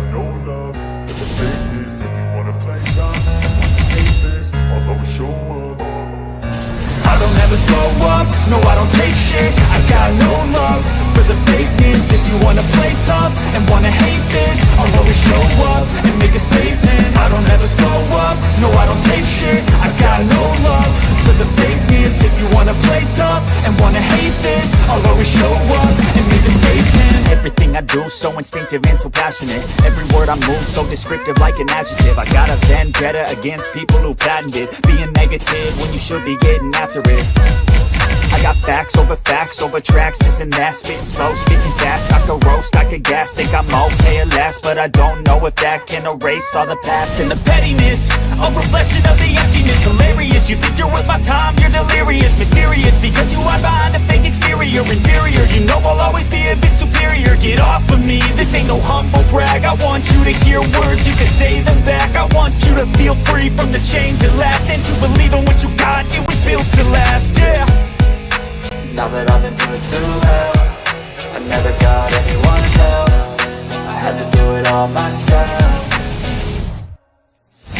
got no love for the fakeness. If you wanna play tough, hate this, I'll always show up. I don't ever slow up, no I don't take shit. I got no love for the fakeness. If you wanna play tough and wanna hate this, I'll always show up and make a statement. I don't ever slow up, no I don't take shit. I got no love for the fakeness. If you wanna play tough and wanna hate this, I'll always show up and make a statement. Everything I do so instinctive and so passionate. Every word I move so descriptive like an adjective. I got a vendetta against people who patented being negative when you should be getting after it. I got facts over tracks, this and that. Spitting slow, speaking fast, I could roast, I could gas. Think I'm okay at last, but I don't know if that can erase all the past. And the pettiness, a reflection of the emptiness. Hilarious, you think you're worth my time, you're delirious. Mysterious, because you hide behind a fake exterior. Inferior, you know I'll always be a bit superior. Get off of me, this ain't no humble brag. I want you to hear words, you can say them back. I want you to feel free from the chains that last, and to believe in what you got, it was built to last, yeah. Now that I've been put through hell, I never got anyone's help. I had to do it all myself.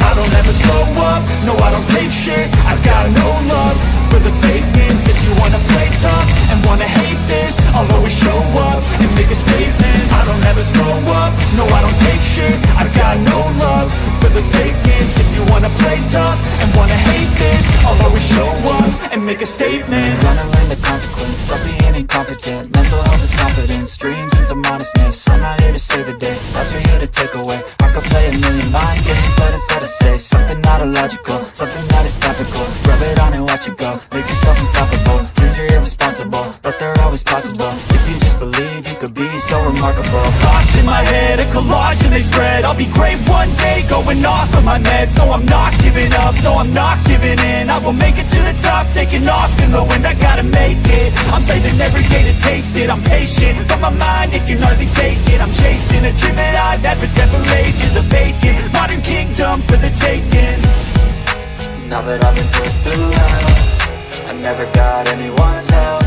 I don't ever slow up, no I don't take shit. I got no love for the fakeness. If you wanna play tough and wanna hate this, I'll always show up and make a statement. I don't ever slow up, no I don't take shit. I got no love for the fakeness. If you wanna play tough and wanna hate this, I'll always show up and make a statement. Gonna learn the consequence of being incompetent. Mental health is confidence, dreams into modestness. I'm not here to save the day, that's for you to take away. I could play a million mind games, but instead I say something not illogical, something that is topical. Rub it on and watch it go, make yourself unstoppable. Dreams are irresponsible, but they're always possible. If you just believe, you could be so remarkable. Thoughts in my head, a collage and they spread. I'll be great one day, going off of my meds. No, I'm not giving up, no, I'm not giving in. I will make it to the top, taking off in the wind. I gotta make it, I'm saving every day to taste it. I'm patient, but my mind, it can hardly take it. I'm chasing a dream that I've had for several ages. A vacant, modern kingdom for the taking. Now that I've been put through hell, I never got anyone's help.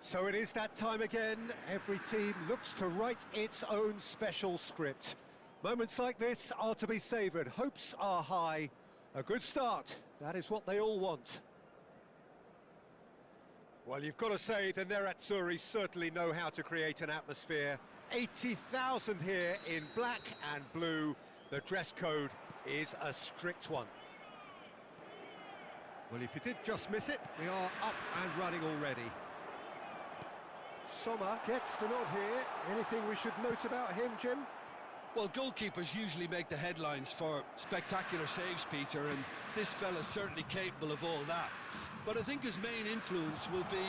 So it is that time again. Every team looks to write its own special script. Moments like this are to be savoured. Hopes are high. A good start, that is what they all want. Well, you've got to say the Nerazzurri certainly know how to create an atmosphere. 80,000 here in black and blue. The dress code is a strict one. Well, if you did just miss it, we are up and running already. Sommer gets the nod here. Anything we should note about him, Jim? Well, goalkeepers usually make the headlines for spectacular saves, Peter, and this fella's certainly capable of all that. But I think his main influence will be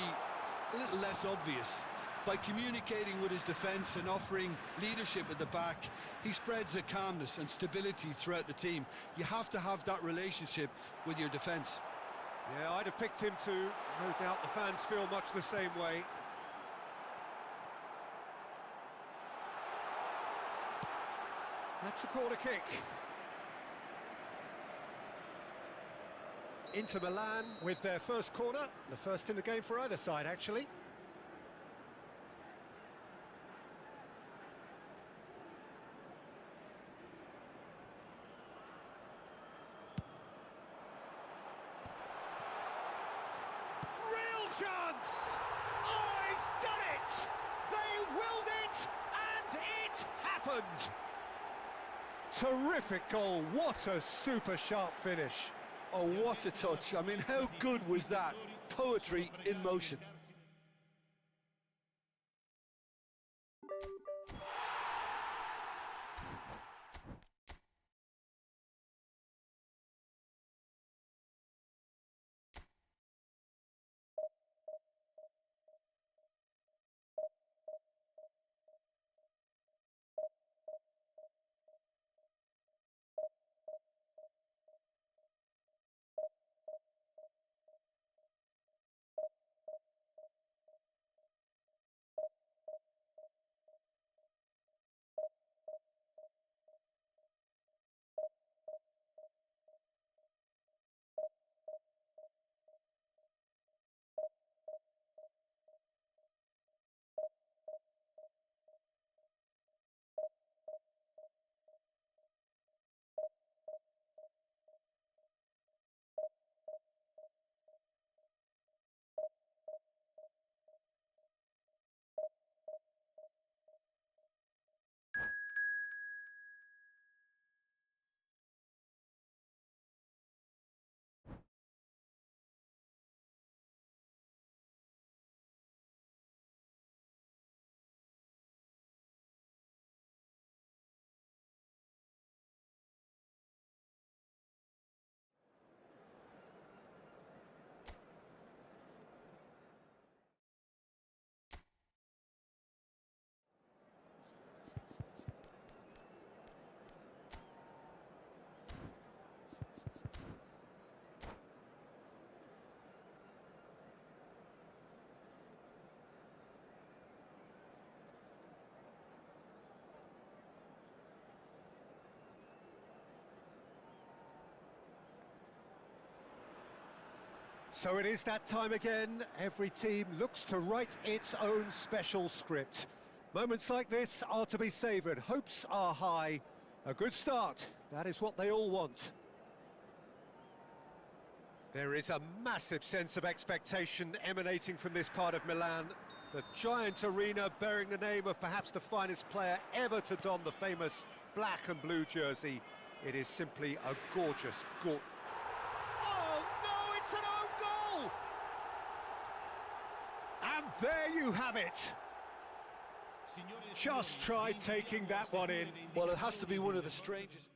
a little less obvious. By communicating with his defence and offering leadership at the back, he spreads a calmness and stability throughout the team. You have to have that relationship with your defence. Yeah, I'd have picked him too. No doubt the fans feel much the same way. That's a corner kick. Inter Milan with their first corner. The first in the game for either side, actually. Real chance! Oh, he's done it! They willed it, and it happened! Terrific goal, what a super sharp finish. Oh, what a touch. I mean, how good was that? Poetry in motion. So it is that time again. Every team looks to write its own special script. Moments like this are to be savoured. Hopes are high. A good start, that is what they all want. There is a massive sense of expectation emanating from this part of Milan. The giant arena bearing the name of perhaps the finest player ever to don the famous black and blue jersey. It is simply a gorgeous, Oh no, it's an own goal! And there you have it. Just try taking that one in. Well, it has to be one of the strangest...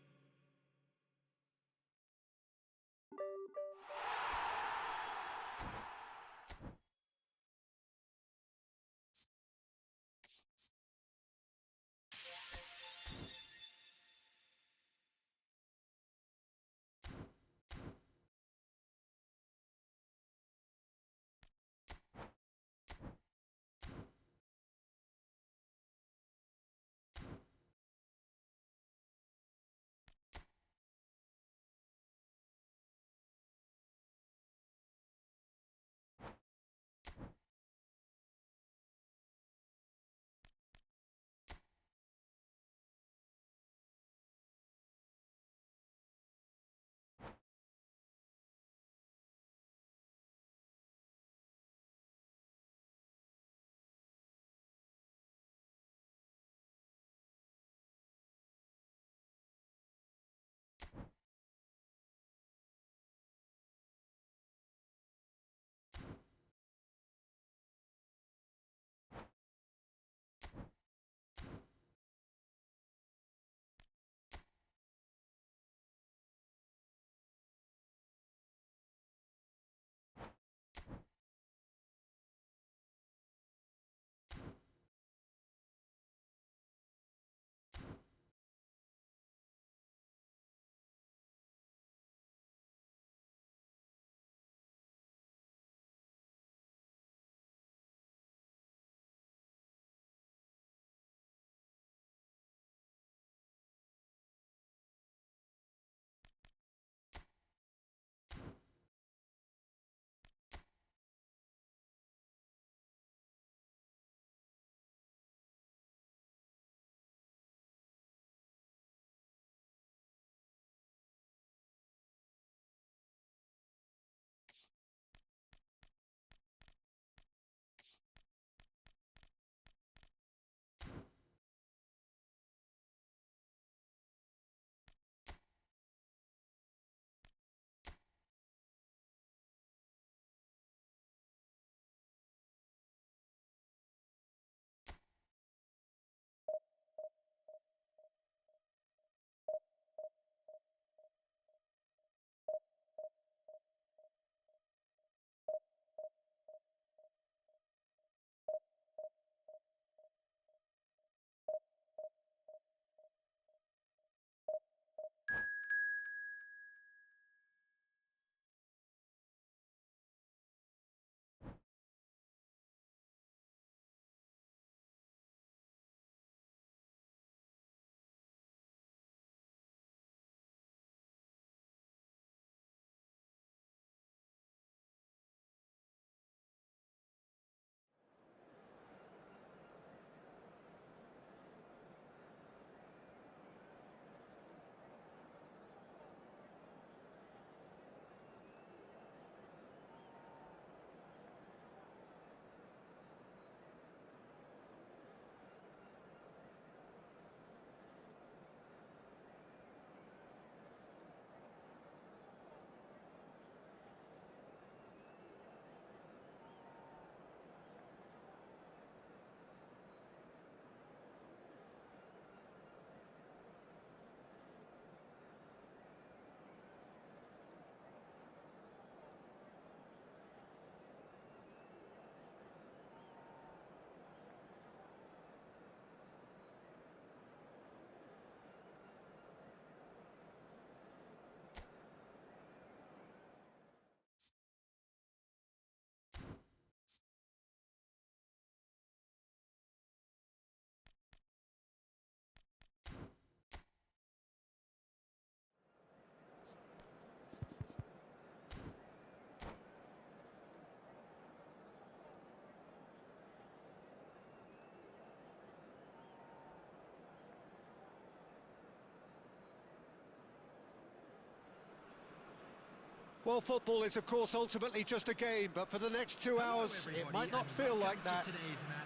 Well, football is, of course, ultimately just a game, but for the next 2 hours, it might not feel like that.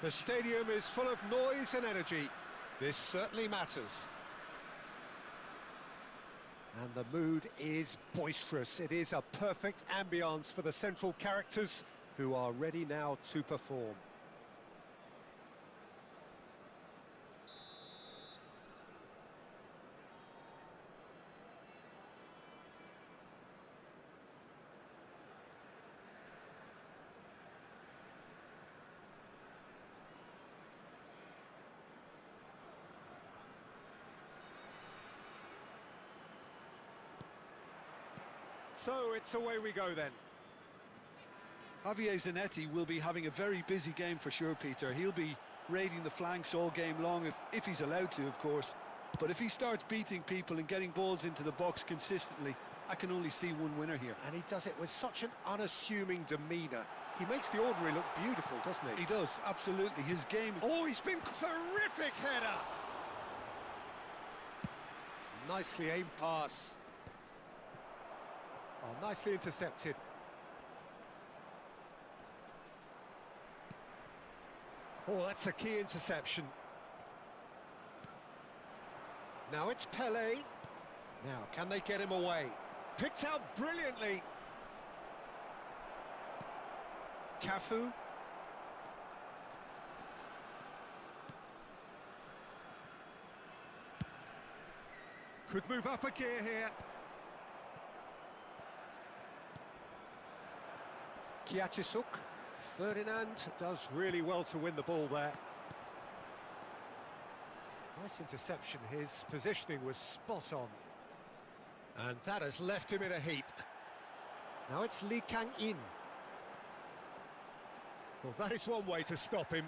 The stadium is full of noise and energy. This certainly matters. And the mood is boisterous. It is a perfect ambience for the central characters who are ready now to perform. So it's away we go then. Javier Zanetti will be having a very busy game for sure, Peter. He'll be raiding the flanks all game long, if he's allowed to, of course. But if he starts beating people and getting balls into the box consistently, I can only see one winner here. And he does it with such an unassuming demeanour. He makes the ordinary look beautiful, doesn't he? He does, absolutely. His game... Oh, he's been terrific header! Nicely aimed pass. Oh, nicely intercepted. Oh, that's a key interception. Now it's Pelé. Now, can they get him away? Picked out brilliantly. Cafu. Could move up a gear here. Kiachisuk. Ferdinand does really well to win the ball there. Nice interception. His positioning was spot on. And that has left him in a heap. Now it's Lee Kang-in. Well, that is one way to stop him.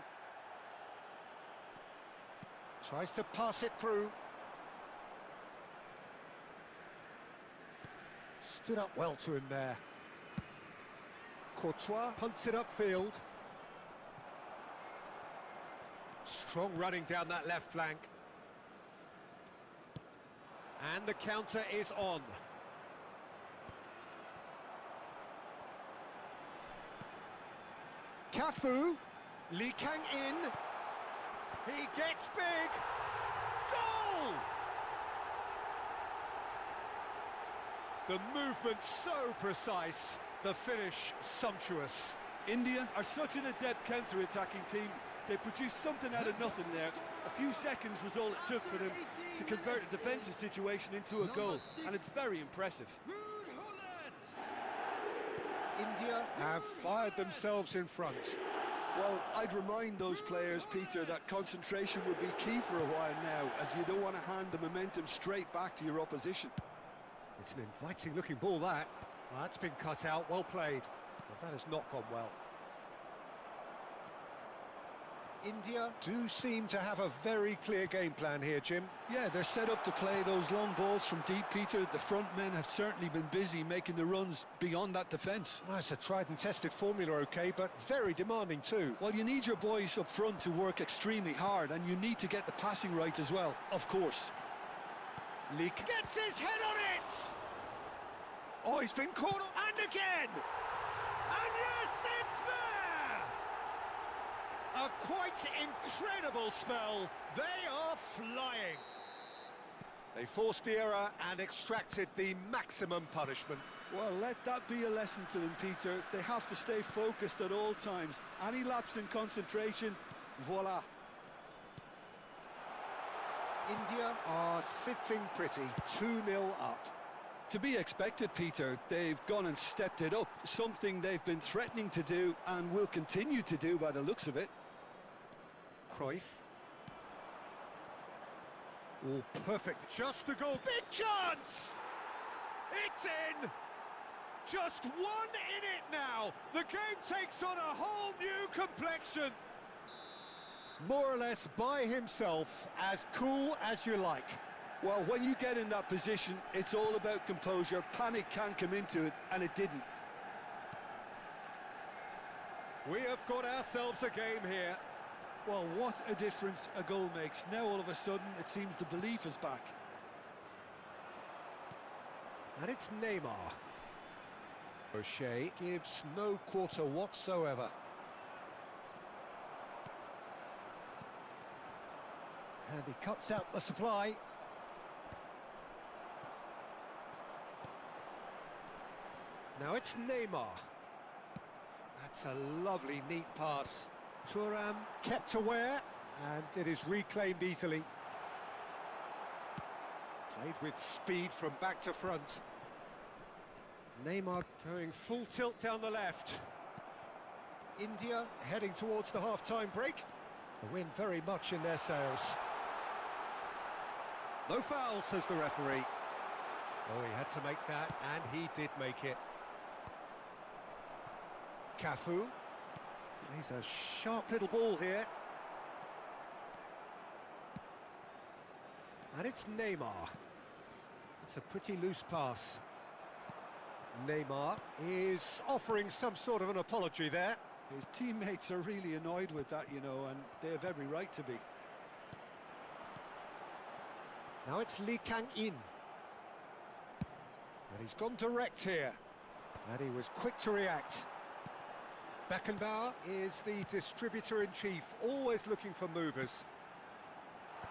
Tries to pass it through. Stood up well to him there. Courtois punts it upfield. Strong running down that left flank. And the counter is on. Cafu. Lee Kang-in. He gets big. Goal! The movement so precise. The finish sumptuous. India are such an adept counter-attacking team. They produced something out of nothing there. A few seconds was all it took for them to convert a defensive situation into a goal, and it's very impressive. India have fired themselves in front. Well, I'd remind those players, Peter, that concentration will be key for a while now, as you don't want to hand the momentum straight back to your opposition. It's an inviting-looking ball, that. Well, that's been cut out, well played. But that has not gone well. India do seem to have a very clear game plan here, Jim. Yeah, they're set up to play those long balls from deep, Peter. The front men have certainly been busy making the runs beyond that defence. Well, it's a tried and tested formula, OK, but very demanding too. Well, you need your boys up front to work extremely hard, and you need to get the passing right as well, of course. Leak gets his head on it! Oh, he's been caught up, and again! And yes, it's there! A quite incredible spell. They are flying. They forced the error and extracted the maximum punishment. Well, let that be a lesson to them, Peter. They have to stay focused at all times. Any lapse in concentration, voila. India are sitting pretty, 2-0 up. To be expected, Peter. They've gone and stepped it up, something they've been threatening to do and will continue to do by the looks of it. Cruyff. Oh, perfect. Just a goal. Big chance! It's in! Just one in it now. The game takes on a whole new complexion. More or less by himself, as cool as you like. Well, when you get in that position, it's all about composure. Panic can come into it, and it didn't. We have got ourselves a game here. Well, what a difference a goal makes. Now, all of a sudden, it seems the belief is back. And it's Neymar. O'Shea gives no quarter whatsoever. And he cuts out the supply. Now it's Neymar. That's a lovely, neat pass. Thuram kept aware, and it is reclaimed easily. Played with speed from back to front. Neymar going full tilt down the left. India heading towards the half-time break. The wind very much in their sails. No foul, says the referee. Oh, he had to make that, and he did make it. Cafu. He's a sharp little ball here. And it's Neymar. It's a pretty loose pass. Neymar is offering some sort of an apology there. His teammates are really annoyed with that, you know, and they have every right to be. Now it's Lee Kang-in. And he's gone direct here. And he was quick to react. Beckenbauer is the distributor-in-chief, always looking for movers.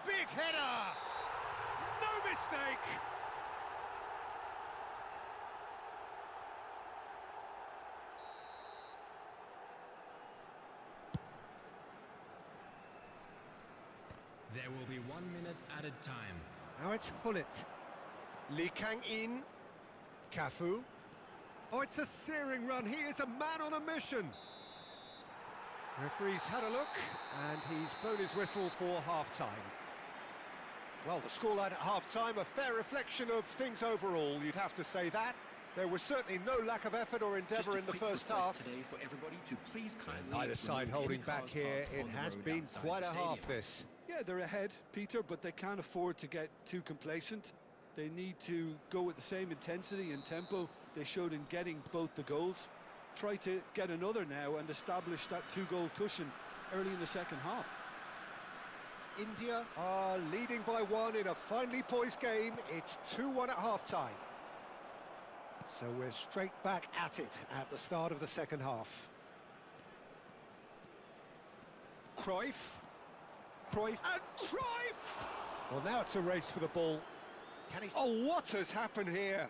Big header! No mistake! There will be 1 minute added time. Now it's Hullet. Lee Kang-in. Cafu. Oh, it's a searing run. He is a man on a mission. Referee's had a look, and he's blown his whistle for half-time. Well, the scoreline at half-time, a fair reflection of things overall, you'd have to say that. There was certainly no lack of effort or endeavour in the first half. Today for everybody to please Neither side holding back here. It has been quite a half, this. Yeah, they're ahead, Peter, but they can't afford to get too complacent. They need to go with the same intensity and tempo they showed in getting both the goals. Try to get another now and establish that two-goal cushion early in the second half. India are leading by 1 in a finely poised game. It's 2-1 at half-time. So we're straight back at it at the start of the second half. Cruyff. Cruyff and Cruyff! Well, now it's a race for the ball. Can he... Oh, what has happened here?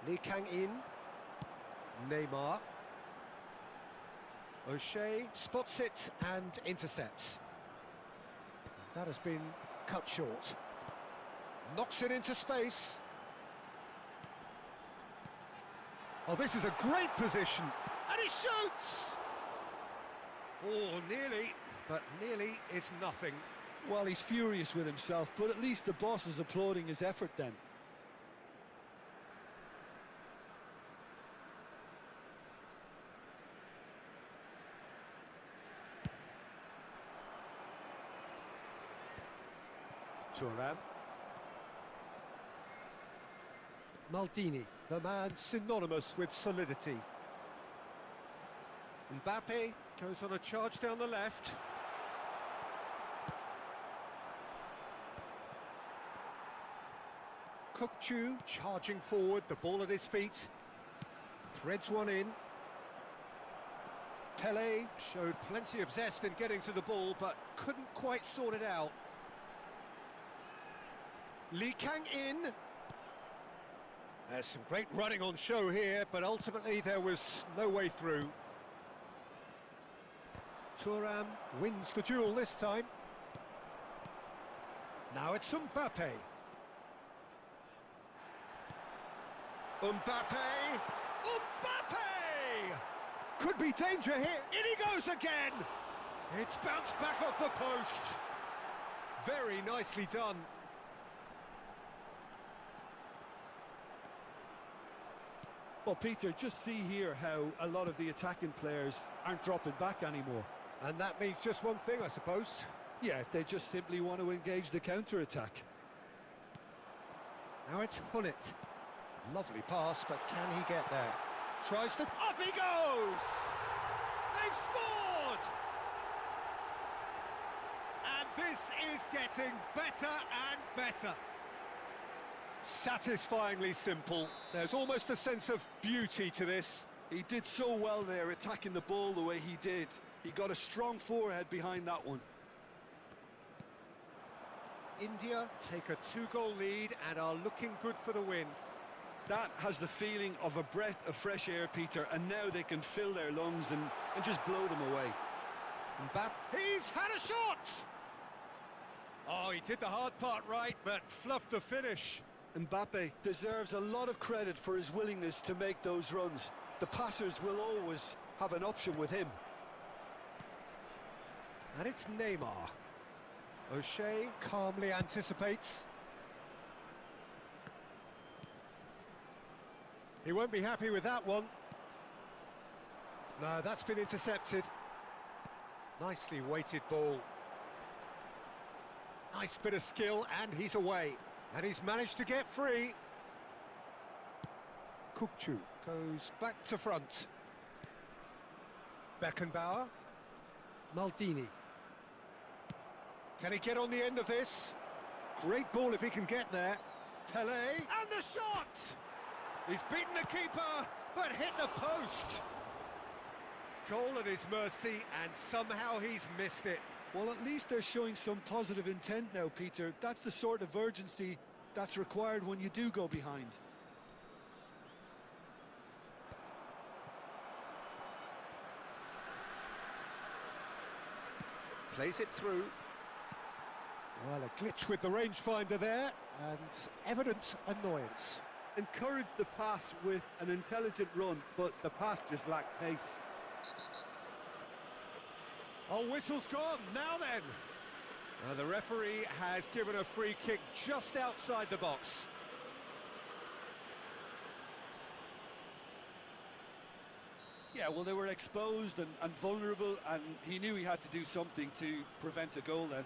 Lee Kang-in. Neymar. O'Shea spots it and intercepts. That has been cut short. Knocks it into space. Oh, this is a great position. And he shoots! Oh, nearly, but nearly is nothing. Well, he's furious with himself, but at least the boss is applauding his effort then. Thuram. Maldini, the man synonymous with solidity. Mbappe goes on a charge down the left. Kukçu charging forward, the ball at his feet. Threads one in. Pele showed plenty of zest in getting to the ball, but couldn't quite sort it out. Lee Kang-in. There's some great running on show here, but ultimately there was no way through. Thuram wins the duel this time. Now it's Mbappe. Mbappe! Mbappe! Could be danger here. In he goes again! It's bounced back off the post. Very nicely done. Well, Peter, just see here how a lot of the attacking players aren't dropping back anymore. And that means just one thing, I suppose. Yeah, they just simply want to engage the counter-attack. Now it's Hullet. Lovely pass, but can he get there? Tries to... Up he goes! They've scored! And this is getting better and better. Satisfyingly simple. There's almost a sense of beauty to this. He did so well there, attacking the ball the way he did. He got a strong forehead behind that one. India take a 2-goal lead and are looking good for the win. That has the feeling of a breath of fresh air, Peter, and now they can fill their lungs and just blow them away. Mbappe, he's had a shot! Oh, he did the hard part right, but fluffed the finish. Mbappe deserves a lot of credit for his willingness to make those runs. The passers will always have an option with him. And it's Neymar. O'Shea calmly anticipates. He won't be happy with that one. No, that's been intercepted. Nicely weighted ball. Nice bit of skill, and he's away. And he's managed to get free. Kukçu goes back to front. Beckenbauer. Maldini. Can he get on the end of this? Great ball if he can get there. Pelé, and the shot! He's beaten the keeper, but hit the post. Goal at his mercy, and somehow he's missed it. Well, at least they're showing some positive intent now, Peter. That's the sort of urgency that's required when you do go behind. Plays it through. Well, a glitch with the rangefinder there, and evident annoyance. Encouraged the pass with an intelligent run, but the pass just lacked pace. Oh, whistle's gone, now then! The referee has given a free kick just outside the box. Yeah, well, they were exposed and vulnerable, and he knew he had to do something to prevent a goal then.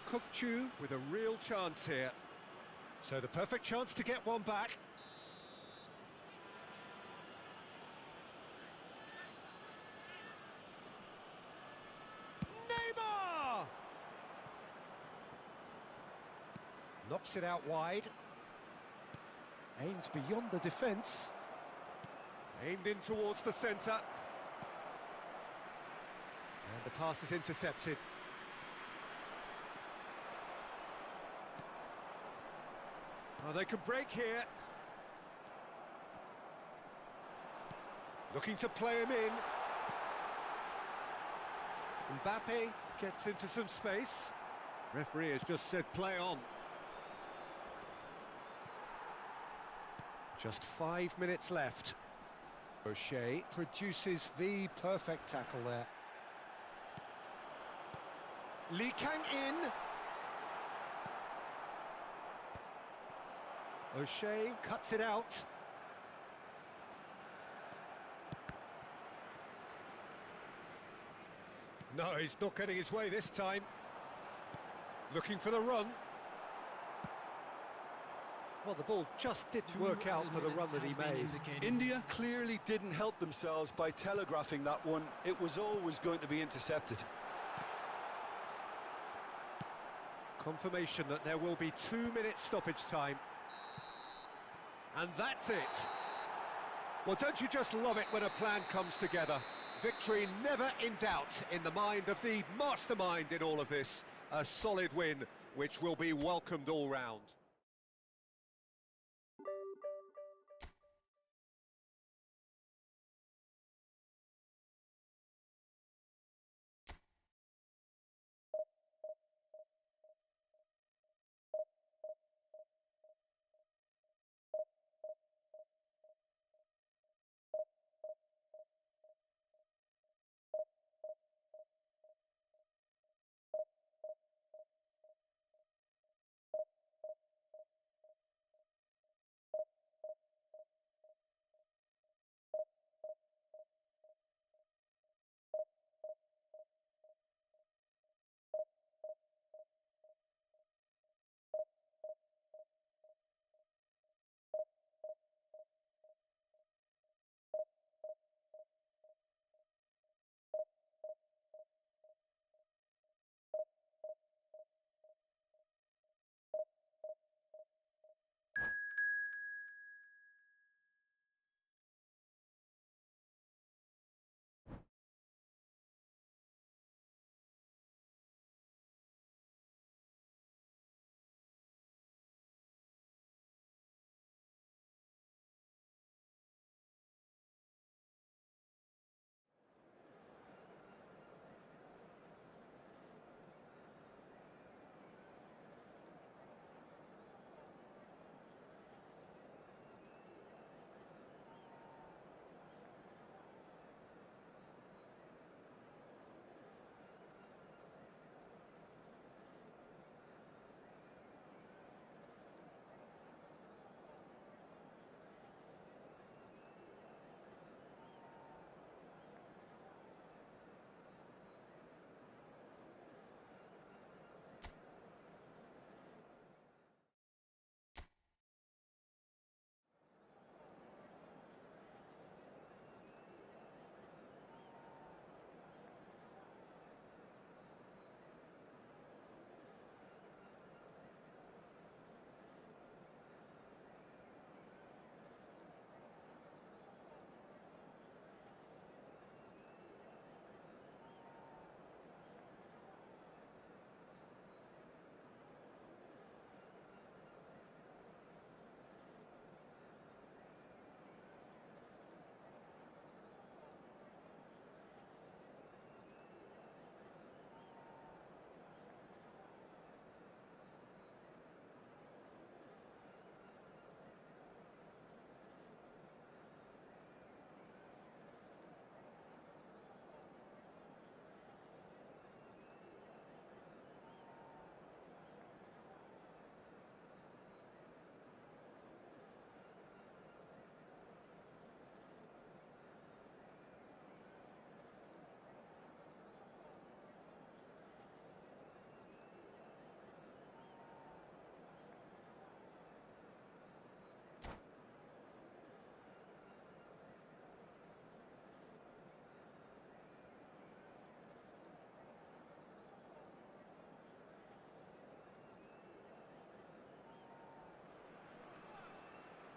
Kukçu with a real chance here. So the perfect chance to get one back. Neymar! Knocks it out wide. Aimed beyond the defence. Aimed in towards the centre. And the pass is intercepted. Oh, they could break here. Looking to play him in. Mbappe gets into some space. Referee has just said play on. Just 5 minutes left. O'Shea produces the perfect tackle there. Lee Kang in. O'Shea cuts it out. No, he's not getting his way this time. Looking for the run. Well, the ball just didn't work out for the run that he made. India clearly didn't help themselves by telegraphing that one. It was always going to be intercepted. Confirmation that there will be 2 minutes stoppage time. And that's it. Well, don't you just love it when a plan comes together? Victory never in doubt in the mind of the mastermind in all of this. A solid win, which will be welcomed all round.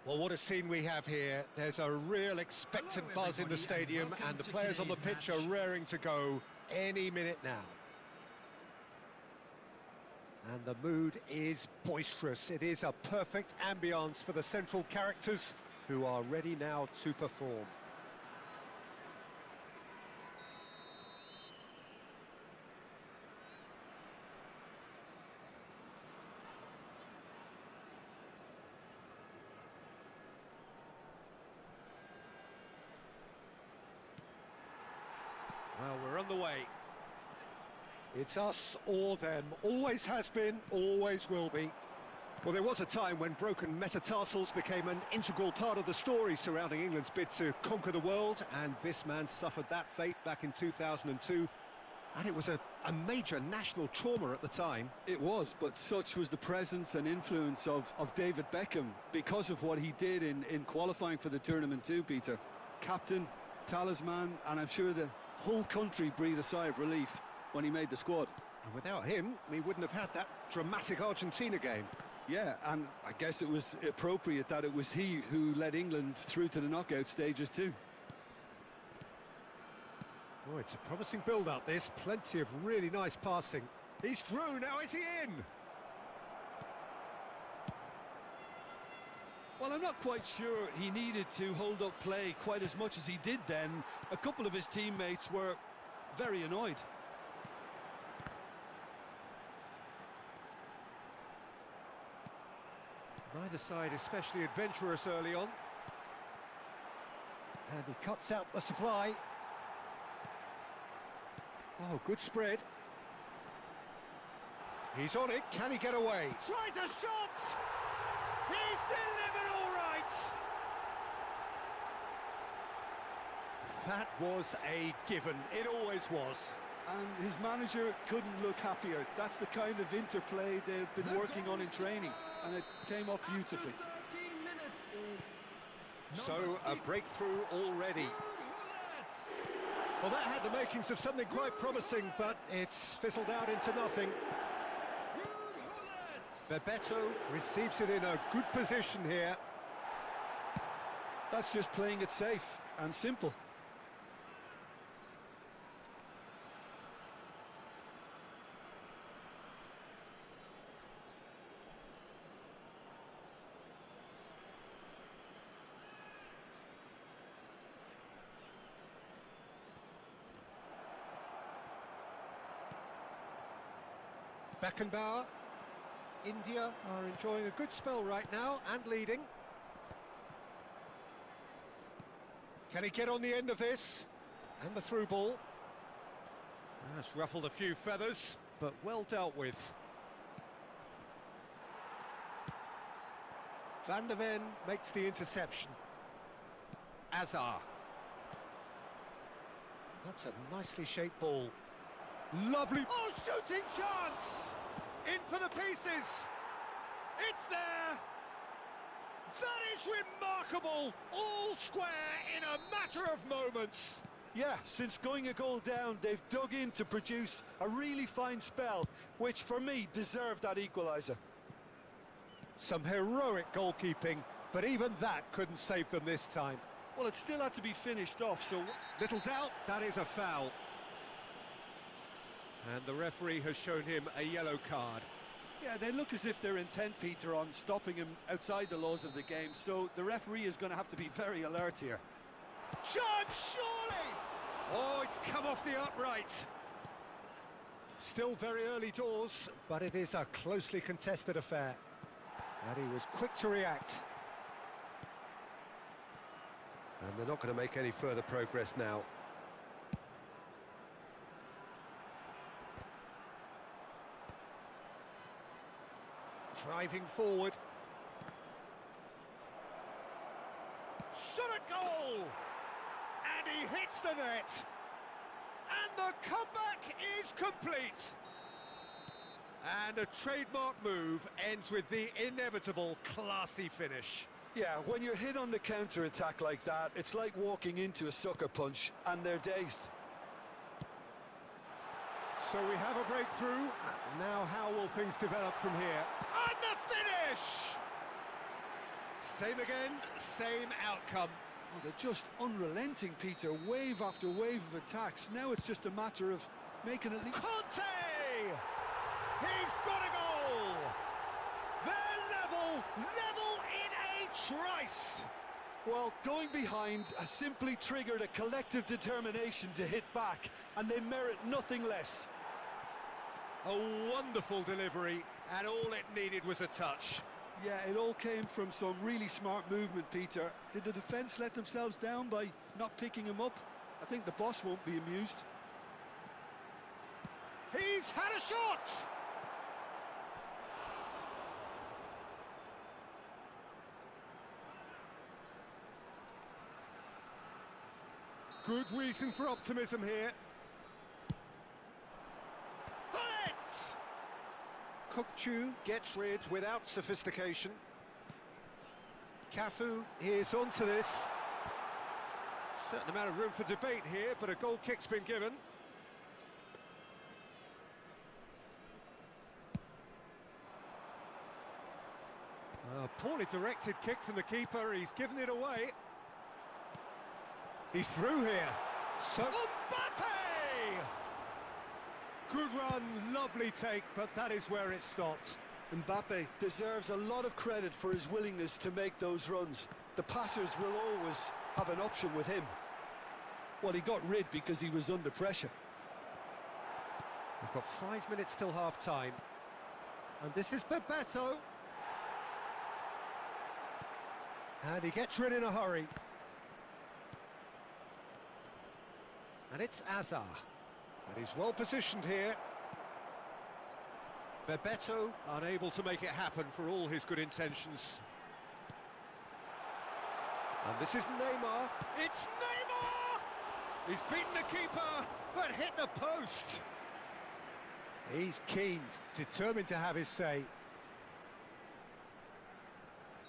Well, what a scene we have here. There's a real expectant buzz in the stadium, and the players on the pitch are raring to go any minute now. And the mood is boisterous. It is a perfect ambience for the central characters who are ready now to perform. Well, we're on the way. It's us or them. Always has been, always will be. Well, there was a time when broken metatarsals became an integral part of the story surrounding England's bid to conquer the world, and this man suffered that fate back in 2002. And it was a major national trauma at the time. It was, but such was the presence and influence of David Beckham because of what he did in qualifying for the tournament too, Peter. Captain, talisman, and I'm sure the whole country breathed a sigh of relief when he made the squad. And without him, we wouldn't have had that dramatic Argentina game. Yeah, and I guess it was appropriate that it was he who led England through to the knockout stages too. Oh, it's a promising build-up, this. Plenty of really nice passing. He's through, now is he in? Well, I'm not quite sure he needed to hold up play quite as much as he did then. A couple of his teammates were very annoyed. Neither side especially adventurous early on. And he cuts out the supply. Oh, good spread. He's on it, can he get away? Tries a shot! He's delivered all right! That was a given, it always was. And his manager couldn't look happier. That's the kind of interplay they've been working on in training, and it came off beautifully. So, a breakthrough already. Well, that had the makings of something quite promising, but it's fizzled out into nothing. Bebeto receives it in a good position here. That's just playing it safe and simple. Beckenbauer. India are enjoying a good spell right now and leading. Can he get on the end of this? And the through ball. That's ruffled a few feathers, but well dealt with. Van der Ven makes the interception. Azar. That's a nicely shaped ball. Lovely. Oh, shooting chance! In for the pieces! It's there! That is remarkable! All square in a matter of moments! Yeah, since going a goal down, they've dug in to produce a really fine spell, which for me deserved that equaliser. Some heroic goalkeeping, but even that couldn't save them this time. Well, it still had to be finished off, so Little doubt, that is a foul. And the referee has shown him a yellow card. yeah, they look as if they're intent, Peter, on stopping him outside the laws of the game, so the referee is going to have to be very alert here. Chance, surely! Oh, it's come off the upright. Still very early doors, but it is a closely contested affair. And he was quick to react. And they're not going to make any further progress now. Driving forward. Shot a goal! And he hits the net! And the comeback is complete! And a trademark move ends with the inevitable classy finish. Yeah, when you're hit on the counter-attack like that, it's like walking into a sucker punch, and they're dazed. So we have a breakthrough. Now how will things develop from here? And the finish! Same again, same outcome. Oh, they're just unrelenting, Peter. Wave after wave of attacks. Now it's just a matter of making it... Conte! He's got a goal! They're level in a trice! Well, going behind has simply triggered a collective determination to hit back, and they merit nothing less. A wonderful delivery, and all it needed was a touch. Yeah, it all came from some really smart movement, Peter. Did the defence let themselves down by not picking him up? I think the boss won't be amused. He's had a shot! Good reason for optimism here. Kokchu gets rid without sophistication. Cafu is onto this. Certain amount of room for debate here, but a goal kick's been given. A poorly directed kick from the keeper, he's given it away. He's through here. So Mbappe! Good run, lovely take, but that is where it stopped. Mbappe deserves a lot of credit for his willingness to make those runs. The passers will always have an option with him. Well, he got rid because he was under pressure. We've got 5 minutes till half-time. And this is Bebeto. And he gets rid in a hurry. And it's Azar. And he's well positioned here. Bebeto unable to make it happen for all his good intentions. And this is Neymar. It's Neymar! He's beaten the keeper, but hit the post. He's keen, determined to have his say.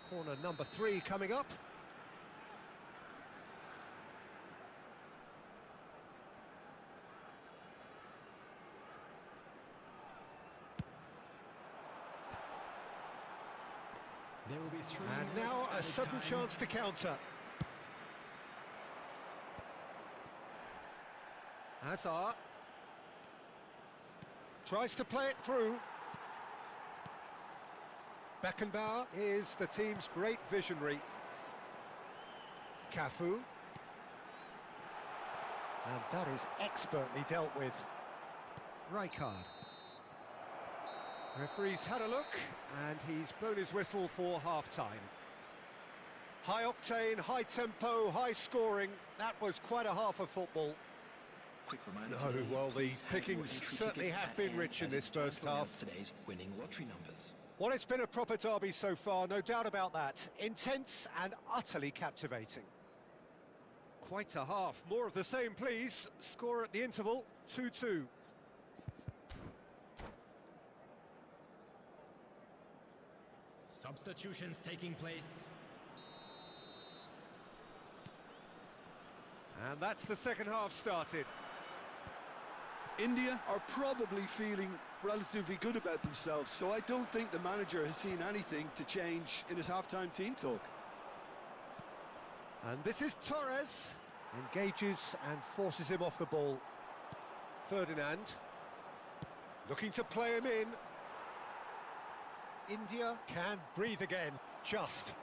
Corner number 3 coming up. There will be 3 And minutes now a added sudden time. chance to counter. Hazard tries to play it through. Beckenbauer is the team's great visionary. Cafu. And that is expertly dealt with. Rijkaard. Referee's had a look, and he's blown his whistle for half-time. High octane, high tempo, high scoring. That was quite a half of football. Quick reminder No, today, well, the please have pickings your entry certainly tickets have at been hand rich in as this it's time first to announce half. Today's winning lottery numbers. Well, it's been a proper derby so far, no doubt about that. Intense and utterly captivating. Quite a half. More of the same, please. Score at the interval, 2-2. Substitutions taking place. And that's the second half started. India are probably feeling relatively good about themselves, so I don't think the manager has seen anything to change in his half-time team talk. And this is Torres. Engages and forces him off the ball. Ferdinand. Looking to play him in. India can breathe again. Just.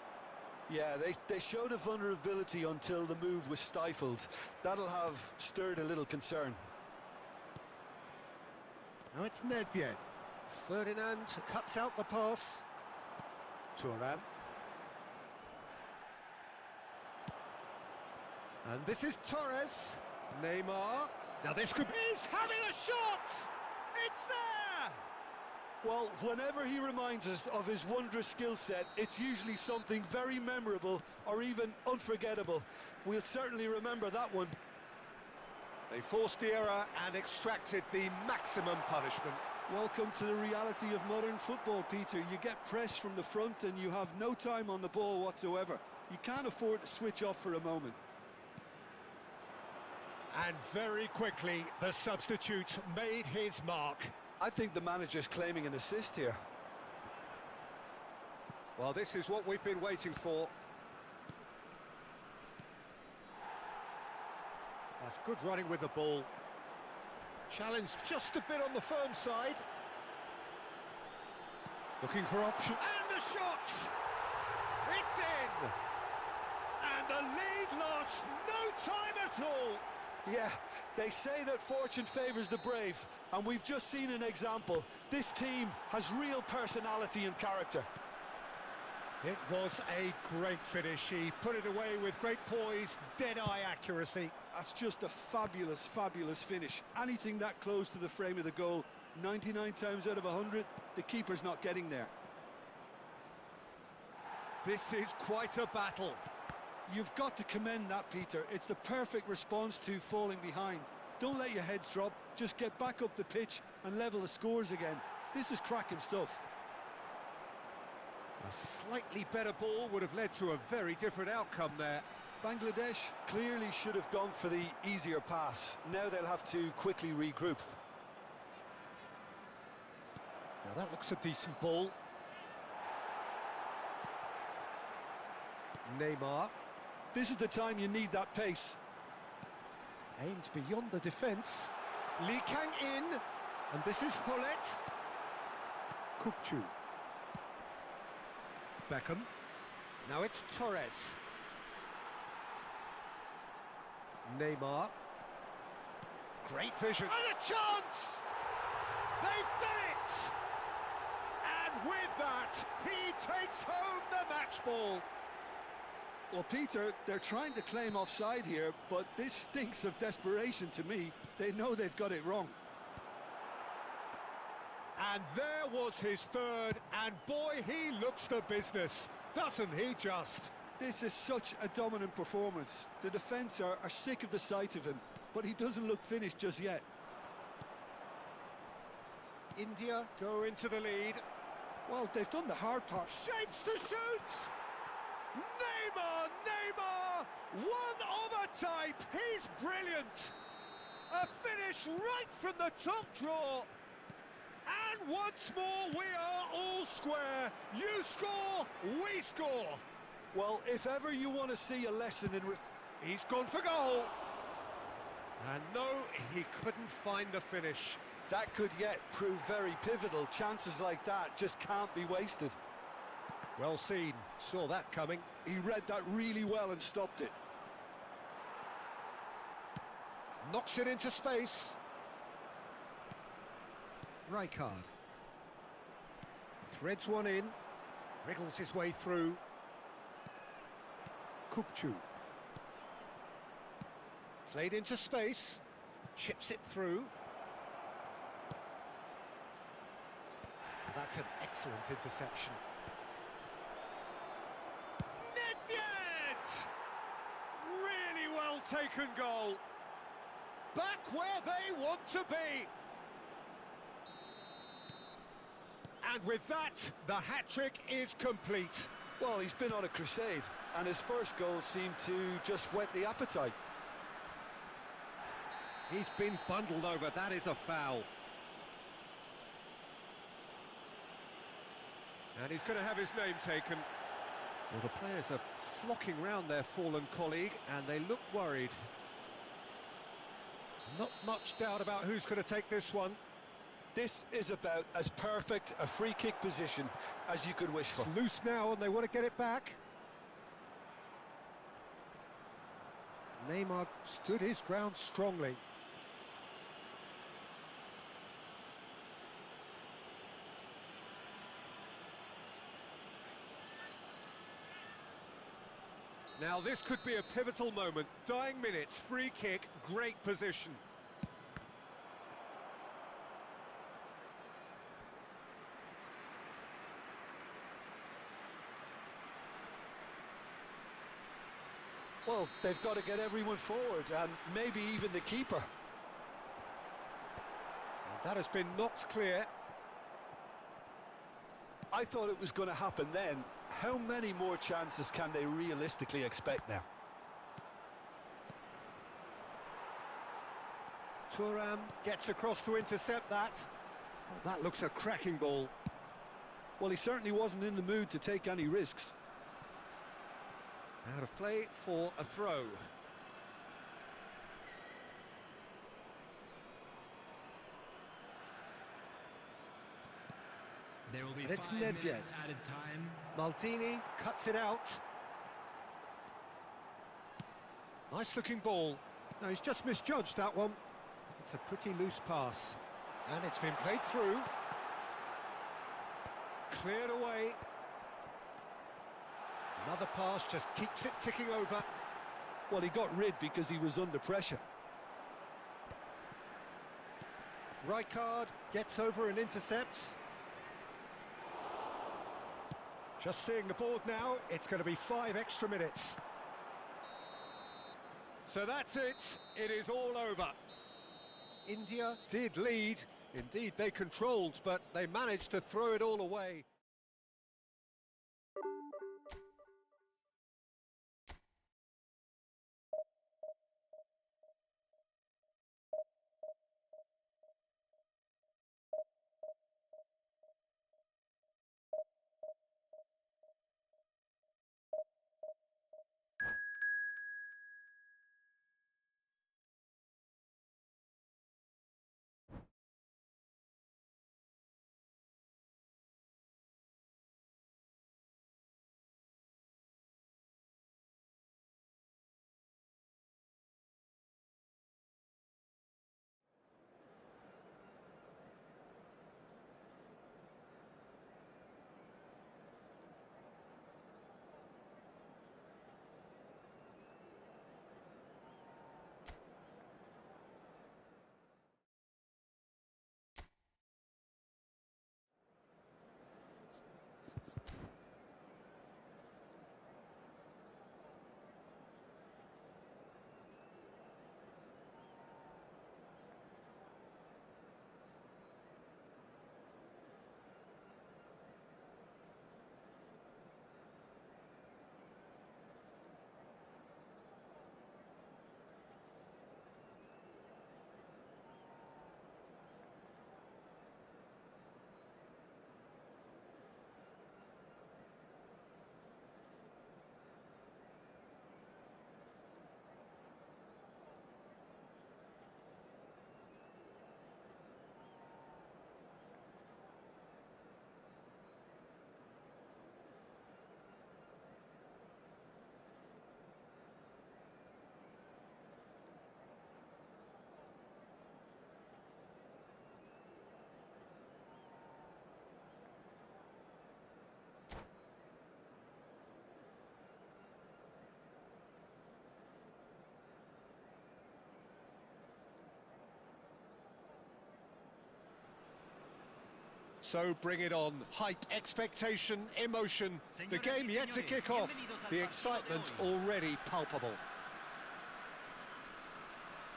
Yeah, they showed a vulnerability until the move was stifled. That'll have stirred a little concern. Now it's Nedved. Ferdinand cuts out the pass. Thuram. And this is Torres. Neymar. Now this could be... He's having a shot! It's there! Well, whenever he reminds us of his wondrous skill set, it's usually something very memorable or even unforgettable. We'll certainly remember that one. They forced the error and extracted the maximum punishment. Welcome to the reality of modern football, Peter. You get pressed from the front and you have no time on the ball whatsoever. You can't afford to switch off for a moment. And very quickly, the substitute made his mark. I think the manager's claiming an assist here. Well, this is what we've been waiting for. That's good running with the ball. Challenge just a bit on the firm side. Looking for option. And the shot! It's in! And the lead lost no time at all. Yeah, they say that fortune favours the brave, and we've just seen an example. This team has real personality and character. It was a great finish. He put it away with great poise, dead-eye accuracy. That's just a fabulous, fabulous finish. Anything that close to the frame of the goal, 99 times out of 100, the keeper's not getting there. This is quite a battle. You've got to commend that, Peter. It's the perfect response to falling behind. Don't let your heads drop, just get back up the pitch and level the scores again. This is cracking stuff. A slightly better ball would have led to a very different outcome there. Bangladesh clearly should have gone for the easier pass. Now they'll have to quickly regroup. Now that looks a decent ball. Neymar. This is the time you need that pace. Aimed beyond the defence. Lee Kang in. And this is Hullet. Kukcu. Beckham. Now it's Torres. Neymar. Great vision. And a chance! They've done it! And with that, he takes home the match ball. Well, Peter, they're trying to claim offside here, but this stinks of desperation to me. They know they've got it wrong. And there was his third, and boy, he looks the business, doesn't he just? This is such a dominant performance. The defence are sick of the sight of him, but he doesn't look finished just yet. India go into the lead. Well, they've done the hard part. Shapes to shoot! Neymar! One of a type! He's brilliant! A finish right from the top draw! And once more, we are all square. You score, we score. Well, if ever you want to see a lesson in... He's gone for goal. And no, he couldn't find the finish. That could yet prove very pivotal. Chances like that just can't be wasted. Well seen. Saw that coming. He read that really well and stopped it. Knocks it into space. Rijkaard. Threads one in. Wriggles his way through. Kukcu. Played into space. Chips it through. That's an excellent interception. Nedved! Really well taken goal. Back where they want to be. And with that, the hat-trick is complete. Well, he's been on a crusade, and his first goal seemed to just whet the appetite. He's been bundled over, that is a foul. And he's going to have his name taken. Well, the players are flocking round their fallen colleague, and they look worried. Not much doubt about who's going to take this one. This is about as perfect a free kick position as you could wish for. It's loose now, and they want to get it back. Neymar stood his ground strongly. Now this could be a pivotal moment. Dying minutes, free kick, great position. Well, they've got to get everyone forward, and maybe even the keeper. And that has been knocked clear. I thought it was going to happen then. How many more chances can they realistically expect now? Thuram gets across to intercept that. Oh, that looks a cracking ball. Well, he certainly wasn't in the mood to take any risks. Out of play for a throw. There will be And it's 5 Nedved. minutes added time. Maldini cuts it out. Nice looking ball. No, he's just misjudged that one. It's a pretty loose pass. And it's been played through. Cleared away. Another pass just keeps it ticking over. Well, he got rid because he was under pressure. Rijkaard gets over and intercepts. Just seeing the board now, it's going to be 5 extra minutes. So that's it. It is all over. India did lead. Indeed, they controlled, but they managed to throw it all away. So bring it on. Hype, expectation, emotion. The game yet to kick off. The excitement already palpable.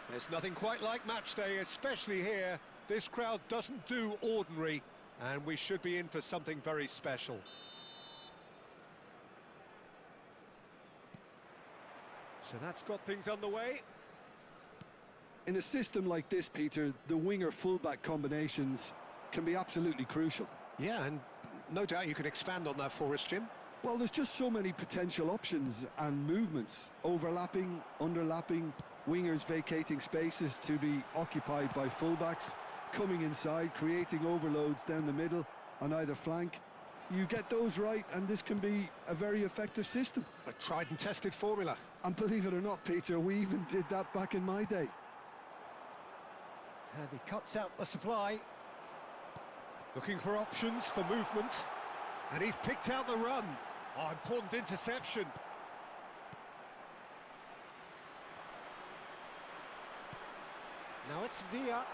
There's nothing quite like match day, especially here. This crowd doesn't do ordinary, and we should be in for something very special. So that's got things underway. In a system like this, Peter, the winger-fullback combinations can be absolutely crucial. Yeah, and no doubt you can expand on that for us, Jim. Well, there's just so many potential options and movements. Overlapping, underlapping, wingers vacating spaces to be occupied by fullbacks, coming inside, creating overloads down the middle on either flank. You get those right, and this can be a very effective system. A tried and tested formula. And believe it or not, Peter, we even did that back in my day. And he cuts out the supply. Looking for options for movement. And he's picked out the run. Oh, important interception. Now it's Villa.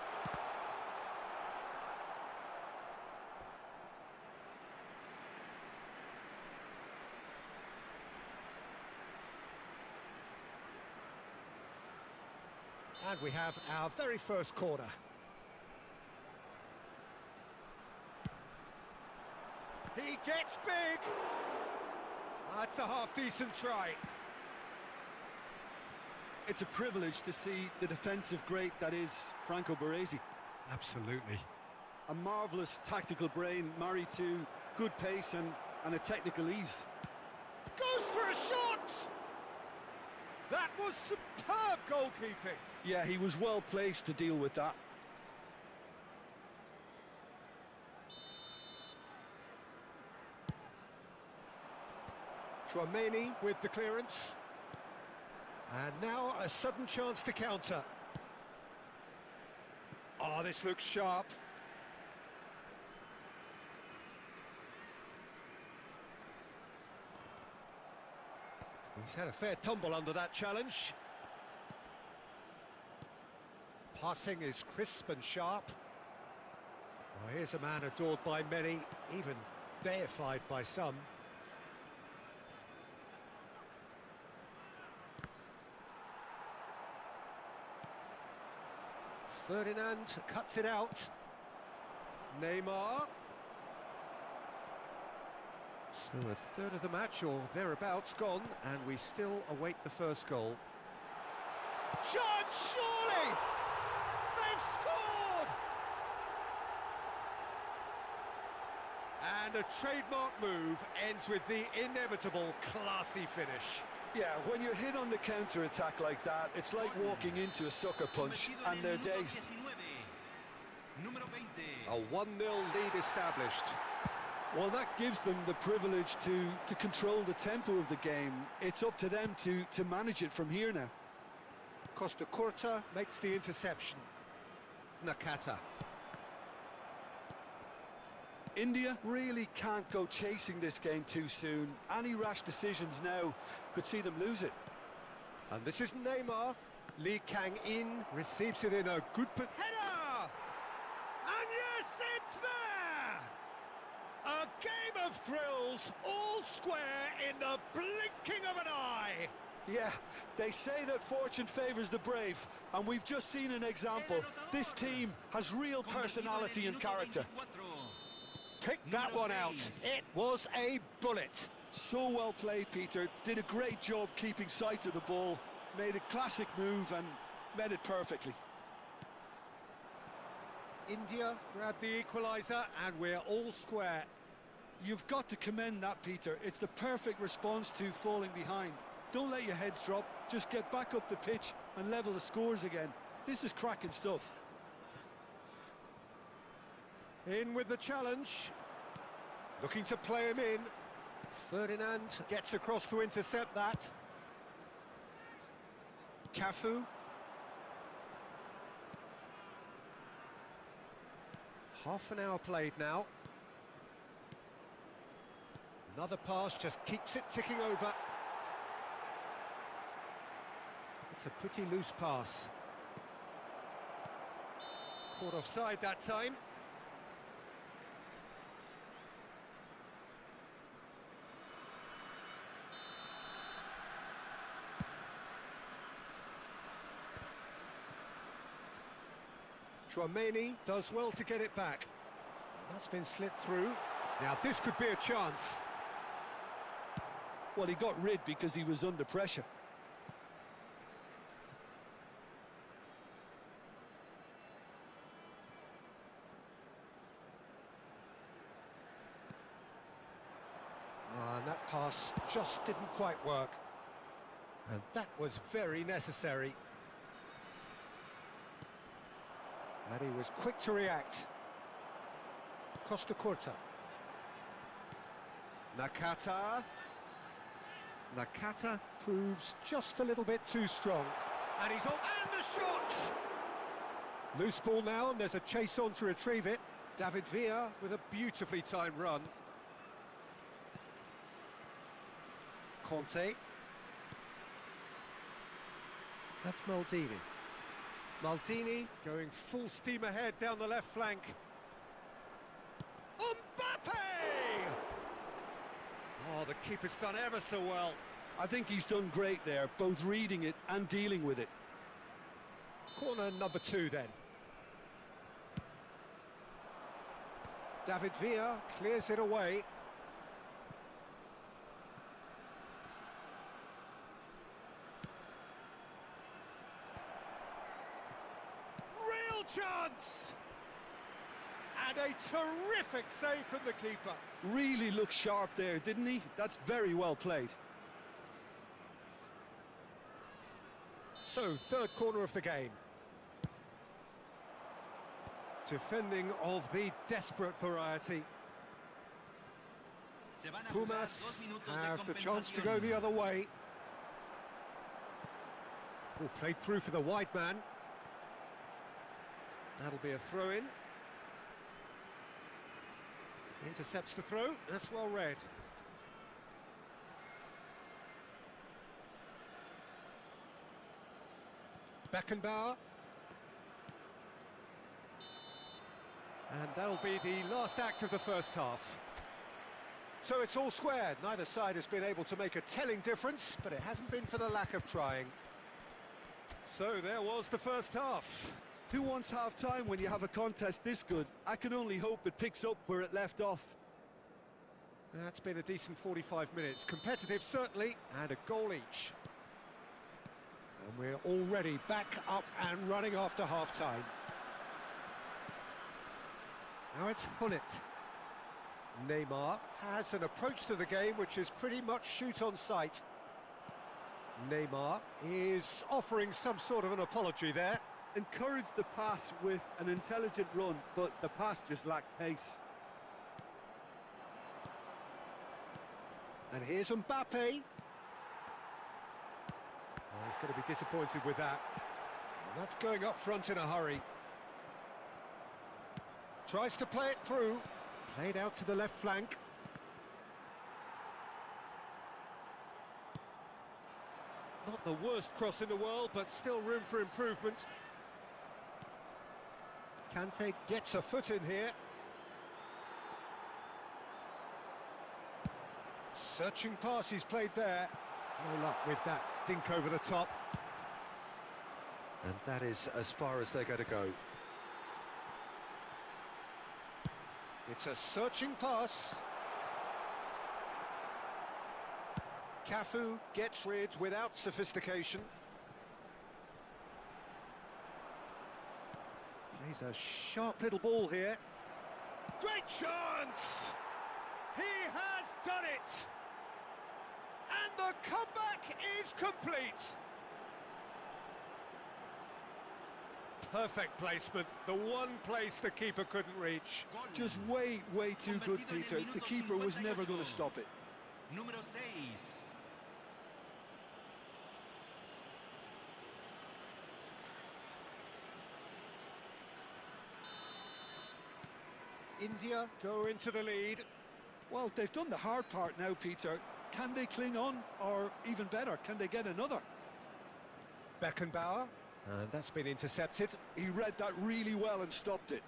And we have our very first corner. He gets big! That's a half-decent try. It's a privilege to see the defensive great that is Franco Baresi. Absolutely. A marvellous tactical brain married to good pace and a technical ease. Goes for a shot! That was superb goalkeeping. Yeah, he was well placed to deal with that. Chouameni with the clearance. And now a sudden chance to counter. Oh, this looks sharp. He's had a fair tumble under that challenge. Passing is crisp and sharp. Well, here's a man adored by many, even deified by some. Ferdinand cuts it out. Neymar. So a third of the match, or thereabouts, gone, and we still await the first goal. Chance, surely! They've scored! And a trademark move ends with the inevitable classy finish. Yeah, when you're hit on the counter-attack like that, it's like walking into a sucker punch, and they're dazed. A 1-0 lead established. Well, that gives them the privilege to control the tempo of the game. It's up to them to manage it from here now. Costa Curta makes the interception. Nakata. India really can't go chasing this game too soon. Any rash decisions now could see them lose it. And this is Neymar. Lee Kang-in receives it in a good header! And yes, it's there! A game of thrills, all square in the blinking of an eye! Yeah, they say that fortune favours the brave, and we've just seen an example. This team has real personality and character. Pick that one out. It was a bullet. So well played, Peter. Did a great job keeping sight of the ball. Made a classic move and met it perfectly. India grabbed the equaliser and we're all square. You've got to commend that, Peter. It's the perfect response to falling behind. Don't let your heads drop. Just get back up the pitch and level the scores again. This is cracking stuff. In with the challenge. Looking to play him in. Ferdinand gets across to intercept that. Cafu. Half an hour played now. Another pass just keeps it ticking over. It's a pretty loose pass. Caught offside that time. Chouameni does well to get it back. That's been slipped through. Now this could be a chance. Well, he got rid because he was under pressure. And that pass just didn't quite work. And that was very necessary. And he was quick to react. Costa Curta. Nakata. Nakata proves just a little bit too strong. And he's on, and the shot! Loose ball now, and there's a chase on to retrieve it. David Villa with a beautifully timed run. Conte. That's Maldini. Maldini going full steam ahead down the left flank. Mbappe! Oh, the keeper's done ever so well. I think he's done great there, both reading it and dealing with it. Corner number 2 then. David Villa clears it away. Real chance! And a terrific save from the keeper. Really looked sharp there, didn't he? That's very well played. So, third corner of the game. Defending of the desperate variety. Pumas have the chance to go the other way. Oh, played through for the wide man. That'll be a throw-in. Intercepts the throw, that's well read. Beckenbauer. And that'll be the last act of the first half. So it's all square. Neither side has been able to make a telling difference, but it hasn't been for the lack of trying. So there was the first half. Who wants half-time when you have a contest this good? I can only hope it picks up where it left off. That's been a decent 45 minutes. Competitive, certainly, and a goal each. And we're already back up and running after half-time. Now it's Hullet. Neymar has an approach to the game which is pretty much shoot on sight. Neymar is offering some sort of an apology there. Encouraged the pass with an intelligent run, but the pass just lacked pace. And here's Mbappe. Oh, he's going to be disappointed with that. And that's going up front in a hurry. Tries to play it through. Played out to the left flank. Not the worst cross in the world, but still room for improvement. Kante gets a foot in here. Searching pass he's played there. No luck with that dink over the top. And that is as far as they're going to go. It's a searching pass. Cafu gets rid without sophistication. Plays a sharp little ball here. Great chance! He has done it! And the comeback is complete! Perfect placement, the one place the keeper couldn't reach. Just way too good, Peter. The keeper was never going to stop it. Número 6. India go into the lead. Well, they've done the hard part now, Peter. Can they cling on, or even better, can they get another? Beckenbauer, and that's been intercepted. He read that really well and stopped it.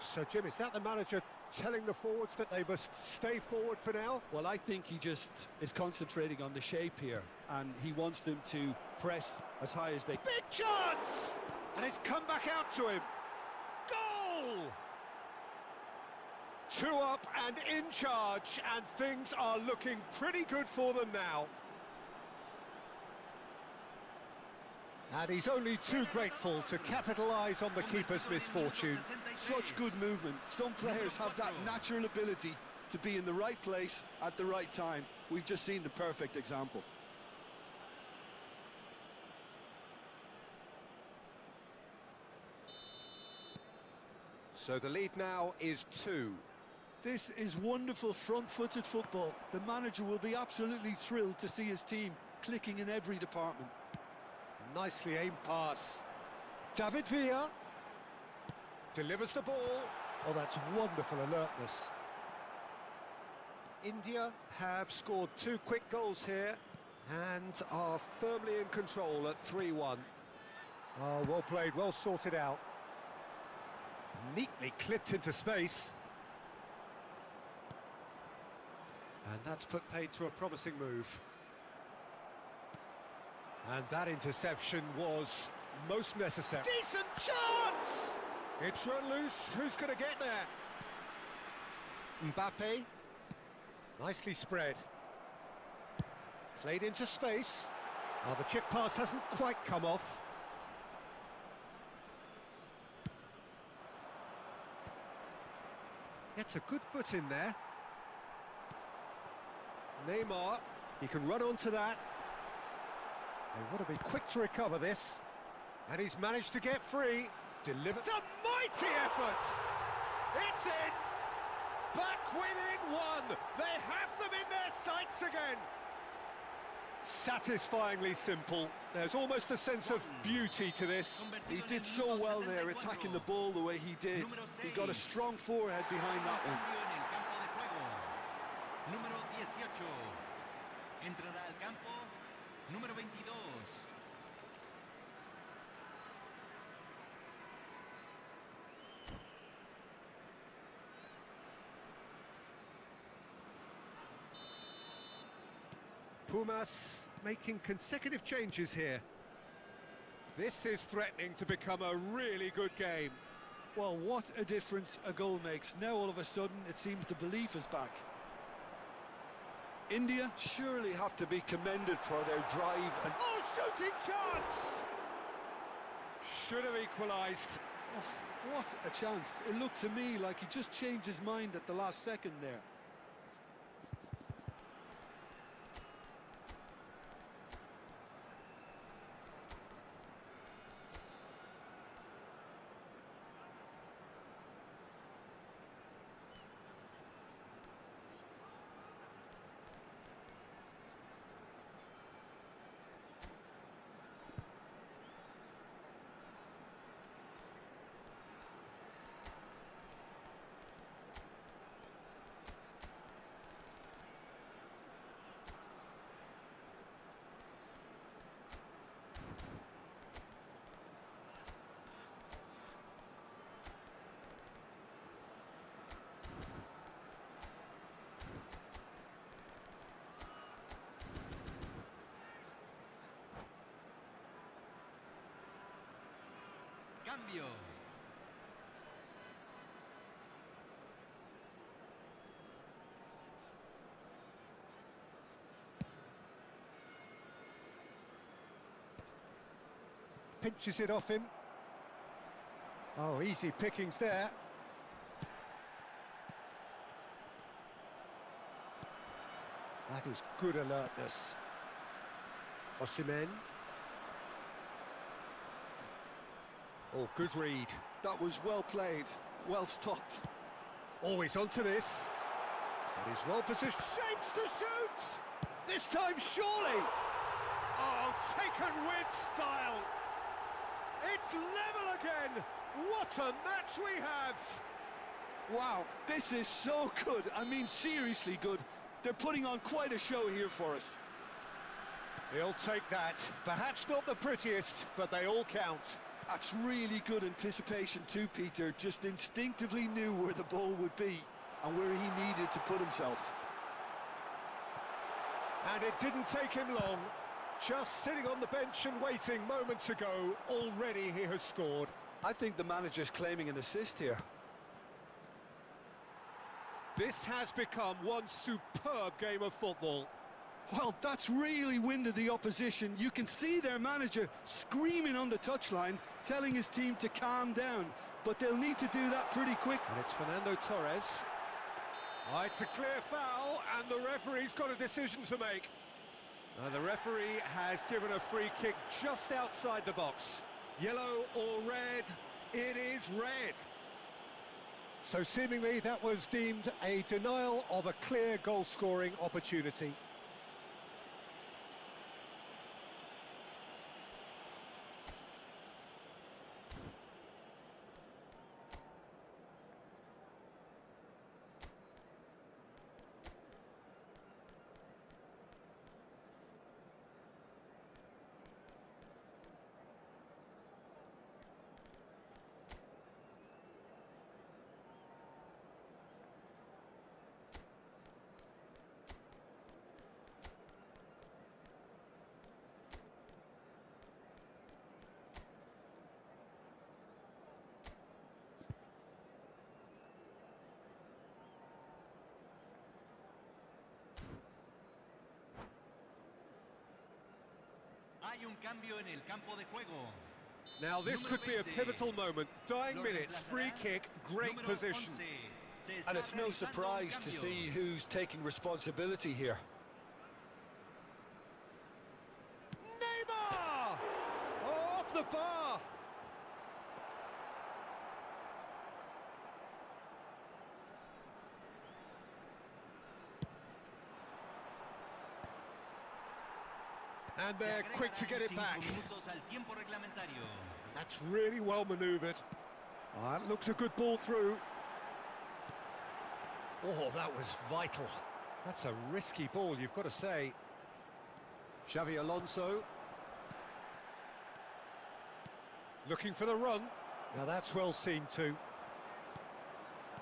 So, Jim, is that the manager telling the forwards that they must stay forward for now? Well, I think he just is concentrating on the shape here, and he wants them to press as high as they... Big chance! And it's come back out to him. Goal! 2 up and in charge, and things are looking pretty good for them now. And he's only too grateful to capitalise on the keeper's misfortune. Such good movement. Some players have that natural ability to be in the right place at the right time. We've just seen the perfect example. So the lead now is 2. This is wonderful front-footed football. The manager will be absolutely thrilled to see his team clicking in every department. Nicely aimed pass. David Villa delivers the ball. Oh, that's wonderful alertness. India have scored 2 quick goals here and are firmly in control at 3-1. Oh, well played, well sorted out. Neatly clipped into space. And that's put paid to a promising move. And that interception was most necessary. Decent chance! It's run loose. Who's going to get there? Mbappe. Nicely spread. Played into space. Oh, the chip pass hasn't quite come off. Gets a good foot in there. Neymar. He can run onto that. They want to be quick to recover this. And he's managed to get free. Deliver. It's a mighty effort! It's in! Back within one! They have them in their sights again! Satisfyingly simple. There's almost a sense of beauty to this. He did so well there, attacking the ball the way he did. He got a strong forehead behind that one. Número 18. Entrará al campo número 22. Pumas making consecutive changes here. This is threatening to become a really good game. Well, what a difference a goal makes. Now all of a sudden it seems the belief is back. India surely have to be commended for their drive and... Oh, shooting chance! Should have equalised. Oh, what a chance. It looked to me like he just changed his mind at the last second there. Cambio. Pinches it off him. Oh, easy pickings there. That is good alertness. Osimhen. Oh, good read. That was well played, well stopped. Always onto this. But he's well positioned. Shapes to shoot! This time, surely! Oh, taken with style! It's level again! What a match we have! Wow, this is so good. I mean, seriously good. They're putting on quite a show here for us. He'll take that. Perhaps not the prettiest, but they all count. That's really good anticipation too, Peter. Just instinctively knew where the ball would be and where he needed to put himself. And it didn't take him long. Just sitting on the bench and waiting moments ago, already he has scored. I think the manager's claiming an assist here. This has become one superb game of football. Well, that's really winded the opposition. You can see their manager screaming on the touchline, telling his team to calm down. But they'll need to do that pretty quick. And it's Fernando Torres. Oh, it's a clear foul, and the referee's got a decision to make. Now, the referee has given a free kick just outside the box. Yellow or red? It is red. So seemingly that was deemed a denial of a clear goal-scoring opportunity. Hay un cambio en el campo de juego. Now this could be a pivotal moment. Dying minutes, free kick, great position. And it's no surprise to see who's taking responsibility here. Neymar! Oh, off the bar! And they're quick to get it back. That's really well manoeuvred. Oh, that looks a good ball through. Oh, that was vital. That's a risky ball, you've got to say. Xavi Alonso. Looking for the run. Now that's well seen too.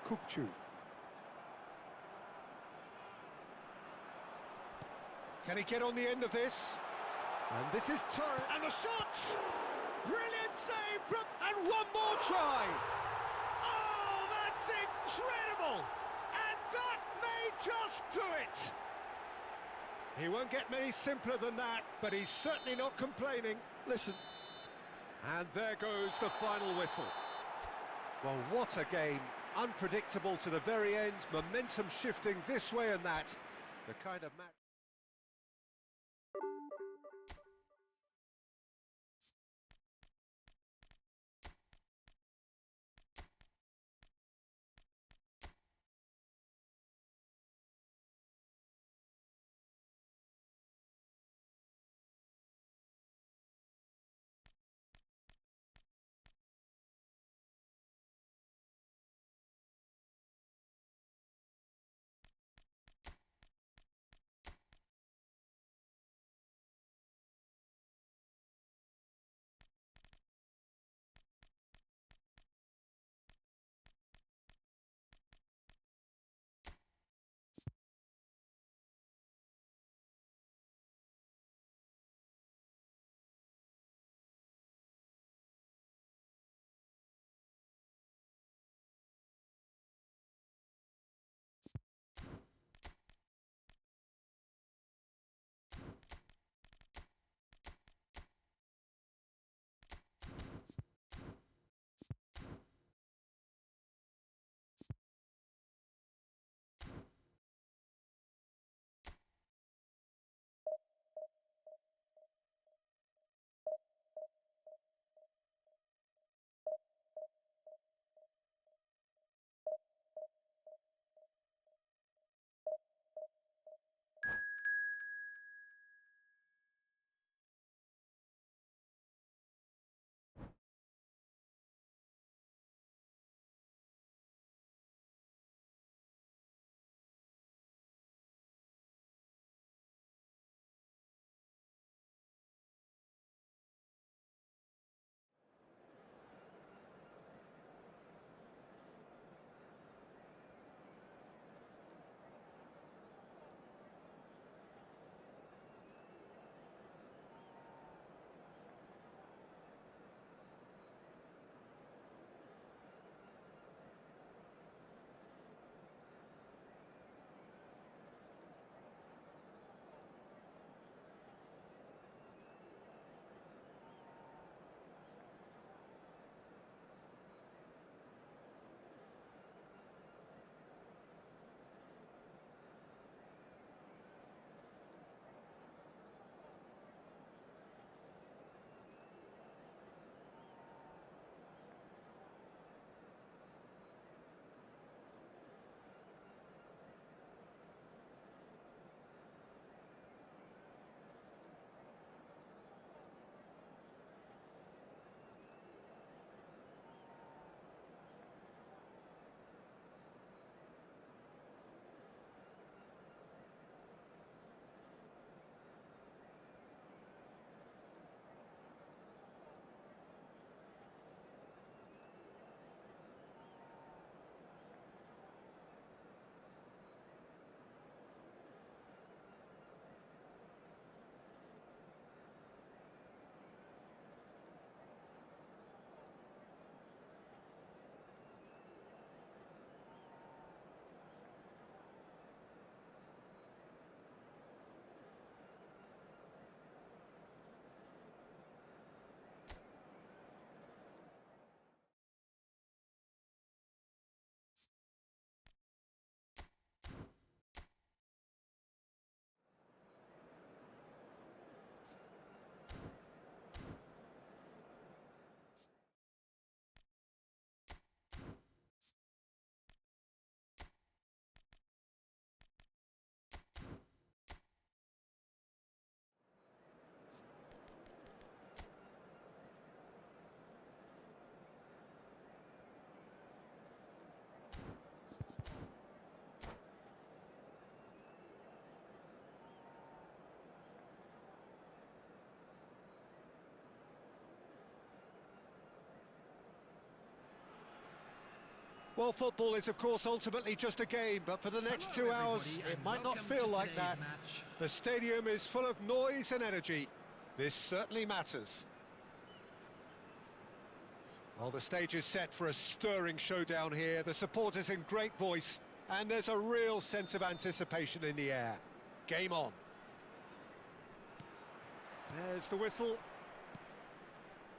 Kukcu. Can he get on the end of this? And this is Torres. And the shot! Brilliant save from... And one more try! Oh, that's incredible! And that may just do it! He won't get many simpler than that, but he's certainly not complaining. Listen. And there goes the final whistle. Well, what a game. Unpredictable to the very end, momentum shifting this way and that. The kind of match... Well, football is, of course, ultimately just a game, but for the next 2 hours, it might not feel like that. The stadium is full of noise and energy. This certainly matters. Well, the stage is set for a stirring showdown here. The supporters in great voice, and there's a real sense of anticipation in the air. Game on. There's the whistle.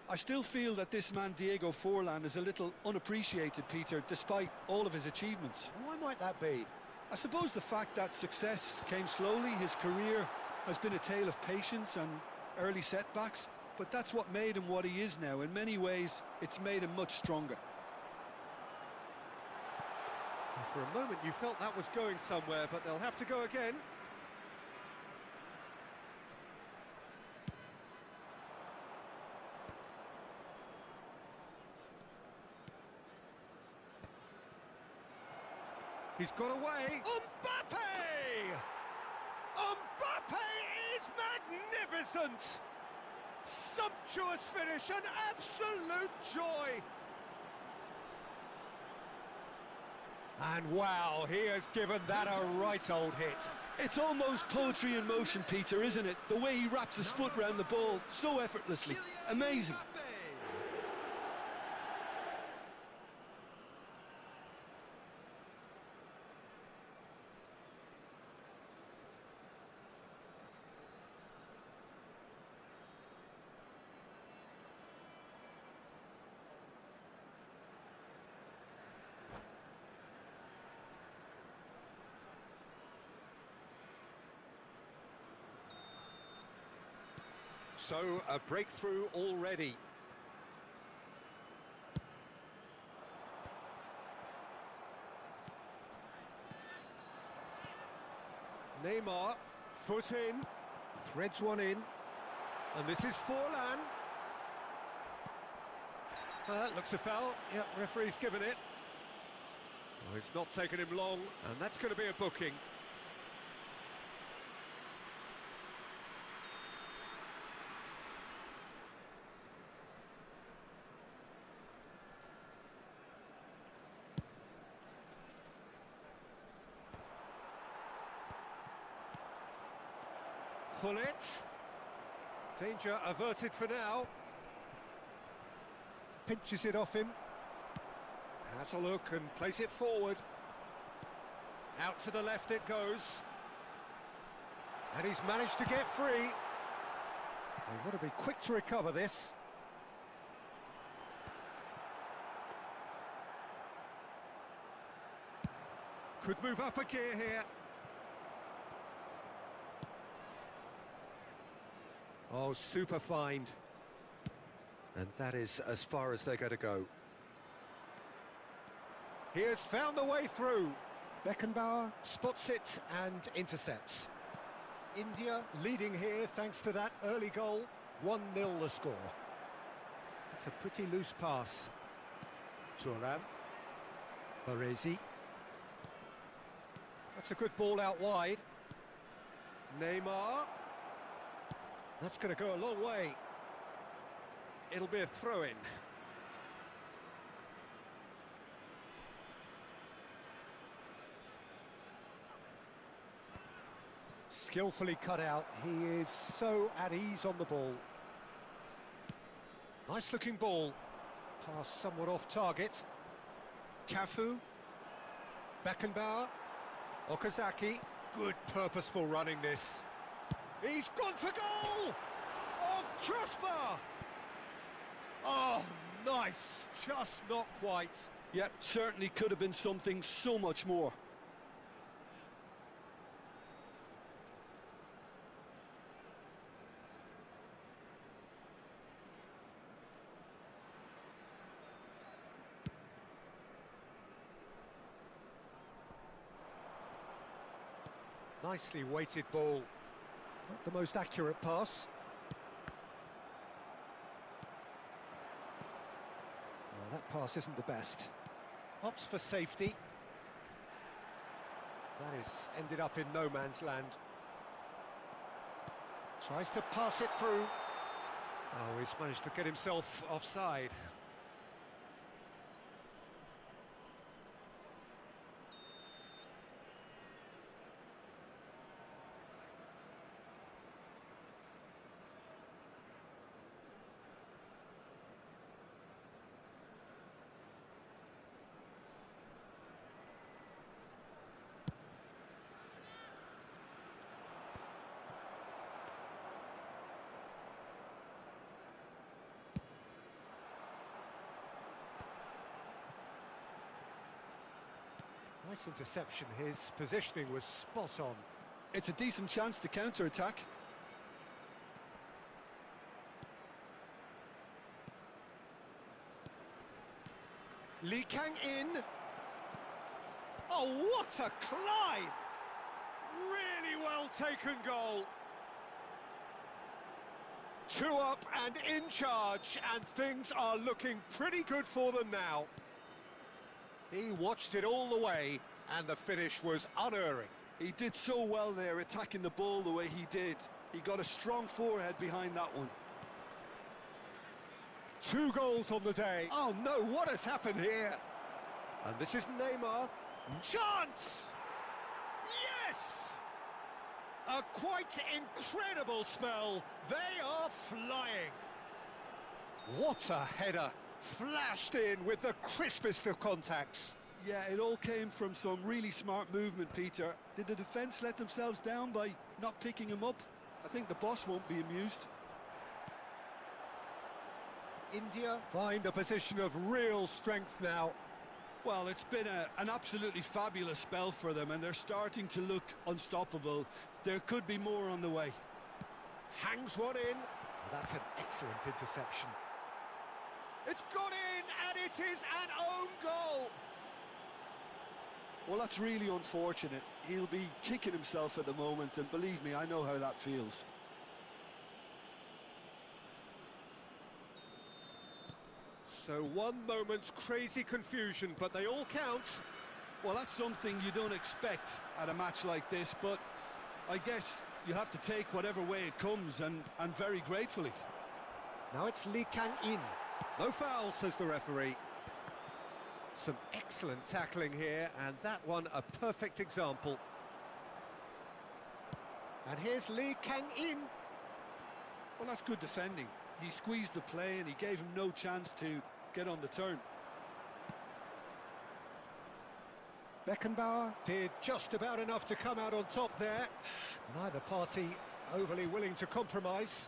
I still feel that this man Diego Forlan is a little unappreciated, Peter, despite all of his achievements. Why might that be? I suppose the fact that success came slowly, his career has been a tale of patience and early setbacks, but that's what made him what he is now. In many ways, it's made him much stronger. For a moment you felt that was going somewhere, but they'll have to go again. He's got away. Mbappe! Mbappe is magnificent! Sumptuous finish, an absolute joy! And wow, he has given that a right old hit. It's almost poetry in motion, Peter, isn't it? The way he wraps his foot round the ball so effortlessly. Amazing. So, a breakthrough already. Neymar, foot in, threads one in, and this is Forlan. Looks a foul. Yep, referee's given it. Oh, it's not taken him long, and that's going to be a booking. Pull it. Danger averted for now. Pinches it off him. Has a look and plays it forward. Out to the left it goes. And he's managed to get free. They want to be quick to recover this. Could move up a gear here. Oh, super find. And that is as far as they're going to go. He has found the way through. Beckenbauer spots it and intercepts. India leading here thanks to that early goal. 1-0 the score. It's a pretty loose pass. Thuram. Baresi. That's a good ball out wide. Neymar. That's going to go a long way. It'll be a throw-in. Skillfully cut out. He is so at ease on the ball. Nice looking ball. Pass somewhat off target. Cafu. Beckenbauer. Okazaki. Good purposeful running this. He's gone for goal! Oh, crossbar! Oh, nice. Just not quite. Yep, certainly could have been something so much more. Nicely weighted ball. Not the most accurate pass. Well, that pass isn't the best. Opts for safety. That is ended up in no man's land. Tries to pass it through. Oh, he's managed to get himself offside. Nice interception. His positioning was spot on. It's a decent chance to counter-attack. Lee Kang-in. Oh, what a climb! Really well taken goal. 2 up and in charge, and things are looking pretty good for them now. He watched it all the way, and the finish was unerring. He did so well there, attacking the ball the way he did. He got a strong forehead behind that one. 2 goals on the day. Oh no, what has happened here? And this is Neymar. Chance! Yes! A quite incredible spell. They are flying. What a header. Flashed in with the crispest of contacts. Yeah, it all came from some really smart movement, Peter. Did the defence let themselves down by not picking him up? I think the boss won't be amused. India find a position of real strength now. Well, it's been an absolutely fabulous spell for them, and they're starting to look unstoppable. There could be more on the way. Hangs one in. That's an excellent interception. It's gone in, and it is an own goal. Well, that's really unfortunate. He'll be kicking himself at the moment, and believe me, I know how that feels. So 1 moment's crazy confusion, but they all count. Well, that's something you don't expect at a match like this, but I guess you have to take whatever way it comes, and very gratefully. Now it's Lee Kang-in. No foul, says the referee. Some excellent tackling here, and that one a perfect example. And here's Lee Kang-in. Well, that's good defending. He squeezed the play and he gave him no chance to get on the turn. Beckenbauer did just about enough to come out on top there. Neither party overly willing to compromise.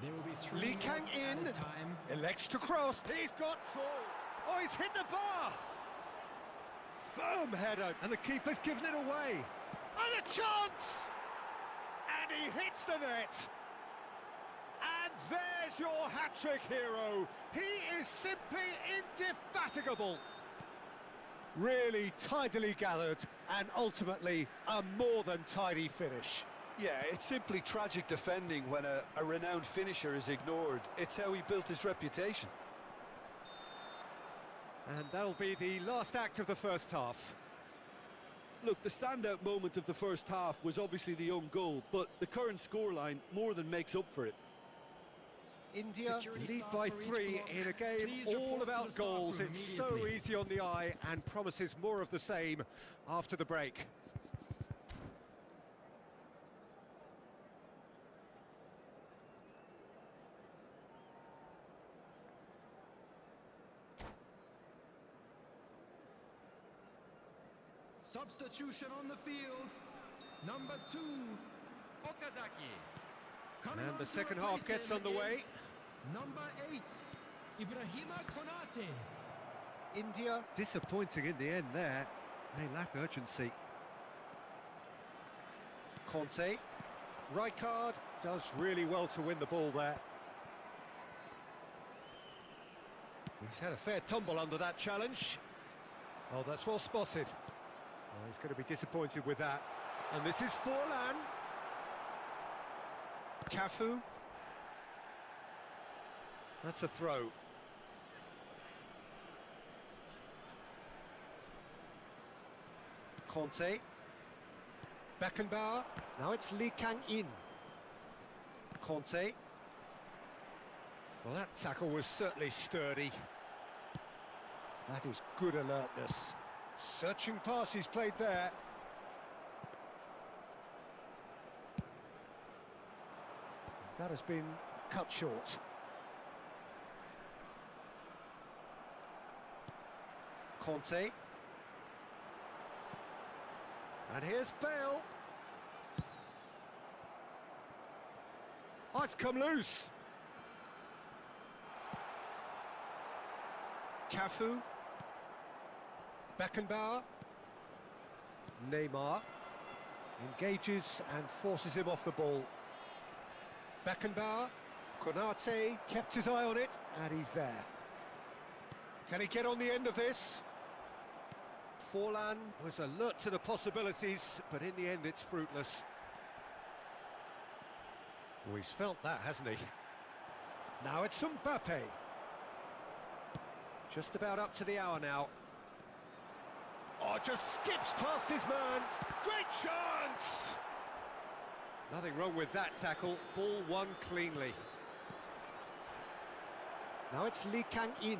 There will be 3 Lee minutes Kang-in added time. elects to cross. He's got 4. Oh, he's hit the bar. Firm header, and the keeper's given it away. And a chance! And he hits the net. And there's your hat-trick hero. He is simply indefatigable. Really tidily gathered, and ultimately a more than tidy finish. Yeah, it's simply tragic defending when a renowned finisher is ignored. It's how he built his reputation. And that'll be the last act of the first half. Look, the standout moment of the first half was obviously the own goal, but the current scoreline more than makes up for it. India Security lead stop by for each 3 block. in a game Please all report to about the stock goals. room It's so immediately. easy on the eye and promises more of the same after the break. Substitution on the field. Number 2, Okazaki. Coming And on the to second replace half gets him underway. is Number 8, Ibrahima Konate. India disappointing in the end there. They lack urgency. Conte. Rijkaard does really well to win the ball there. He's had a fair tumble under that challenge. Oh, that's well spotted. Oh, he's going to be disappointed with that. And this is Forlan. Cafu. That's a throw. Conte. Beckenbauer. Now it's Lee Kang-in. Conte. Well, that tackle was certainly sturdy. That is good alertness. Searching pass he's played there. That has been cut short. Conte. And here's Bale. Oh, it's come loose. Cafu. Beckenbauer. Neymar. Engages and forces him off the ball. Beckenbauer. Konate kept his eye on it, and he's there. Can he get on the end of this? Forlan was alert to the possibilities, but in the end it's fruitless. Oh, he's felt that, hasn't he? Now it's Mbappe. Just about up to the hour now. Oh, just skips past his man. Great chance! Nothing wrong with that tackle. Ball won cleanly. Now it's Lee Kang-in.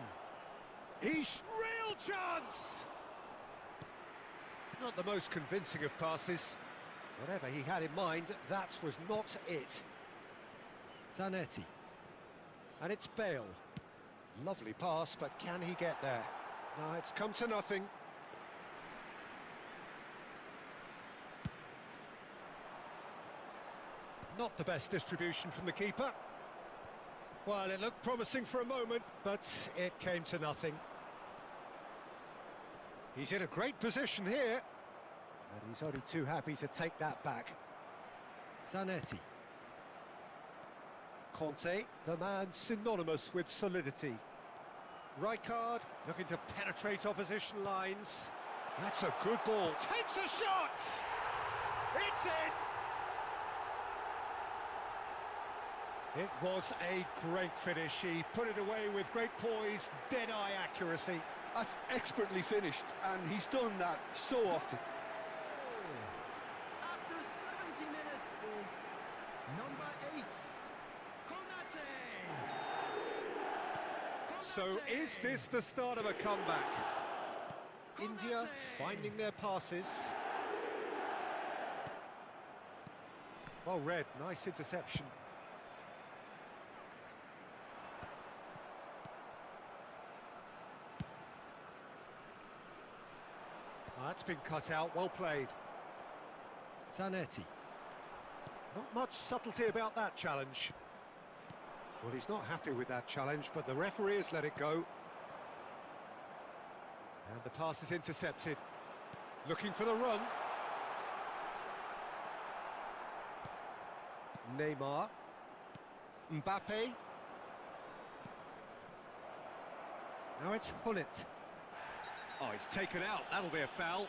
He's real chance! Not the most convincing of passes. Whatever he had in mind, that was not it. Zanetti. And it's Bale. Lovely pass, but can he get there? No, it's come to nothing. Not the best distribution from the keeper. Well, it looked promising for a moment, but it came to nothing. He's in a great position here, and he's only too happy to take that back. Zanetti. Conte, the man synonymous with solidity. Rijkaard looking to penetrate opposition lines. That's a good ball. Takes a shot! It's in! It was a great finish. He put it away with great poise, dead-eye accuracy. That's expertly finished, and he's done that so often. After 70 minutes is number 8, Konate. So is this the start of a comeback? India finding their passes. Well read, nice interception. That's been cut out, well played. Zanetti. Not much subtlety about that challenge. Well, he's not happy with that challenge, but the referee has let it go. And the pass is intercepted. Looking for the run. Neymar. Mbappe. Now it's Hullet. Oh, he's taken out. That'll be a foul.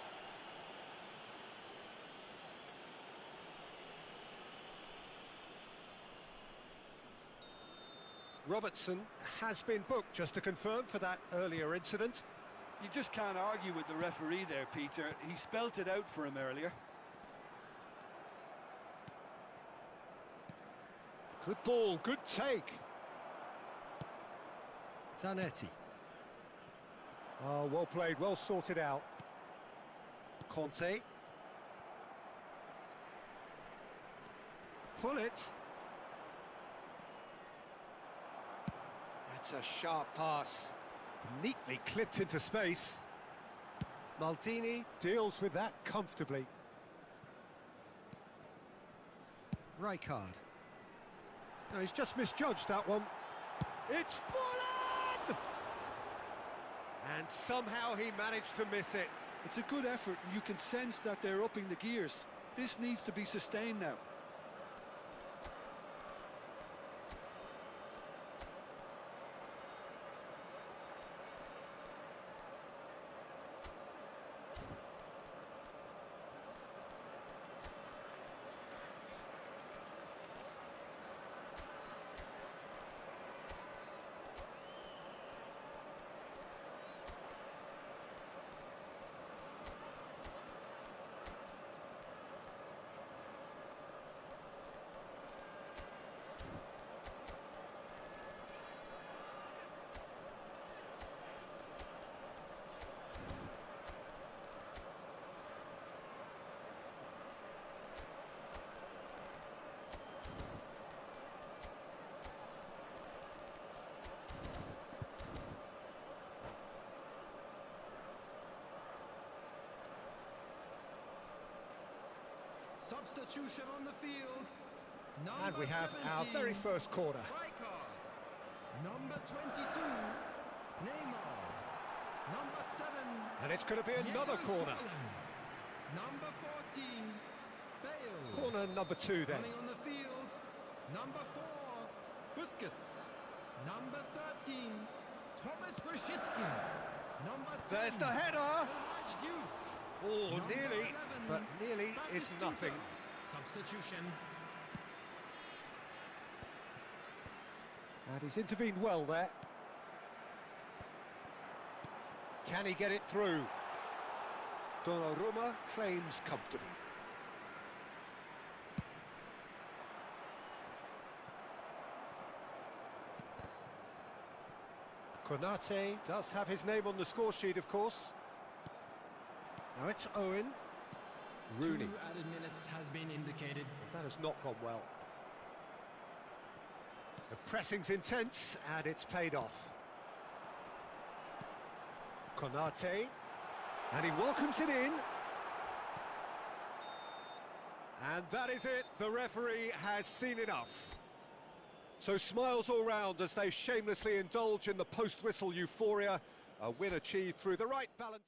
Robertson has been booked, just to confirm, for that earlier incident. You just can't argue with the referee there, Peter. He spelt it out for him earlier. Good ball, good take. Zanetti. Oh, well played, well sorted out. Conte. Pull it. That's a sharp pass. Neatly clipped into space. Maldini deals with that comfortably. Rijkaard. No, he's just misjudged that one. It's Forlan! And somehow he managed to miss it. It's a good effort, and you can sense that they're upping the gears. This needs to be sustained now. Substitution on the field. And we have our very first corner. Rijkaard. Number 22, Neymar. Number 7. And it's going to be another corner. Number 14. Bale. Corner number 2 then. Running on the field. Number 4. Busquets. Number 13. Thomas Rashitsky. Number 10. There's the header. Oh, Number nearly, 11, but nearly is Batistuta. nothing. Substitution. And he's intervened well there. Can he get it through? Donnarumma claims comfortably. Konate does have his name on the score sheet, of course. Now it's Owen. Rooney. 2 added minutes has been indicated. That has not gone well. The pressing's intense, and it's paid off. Konate, and he welcomes it in. And that is it, the referee has seen enough. So smiles all round as they shamelessly indulge in the post-whistle euphoria. A win achieved through the right balance.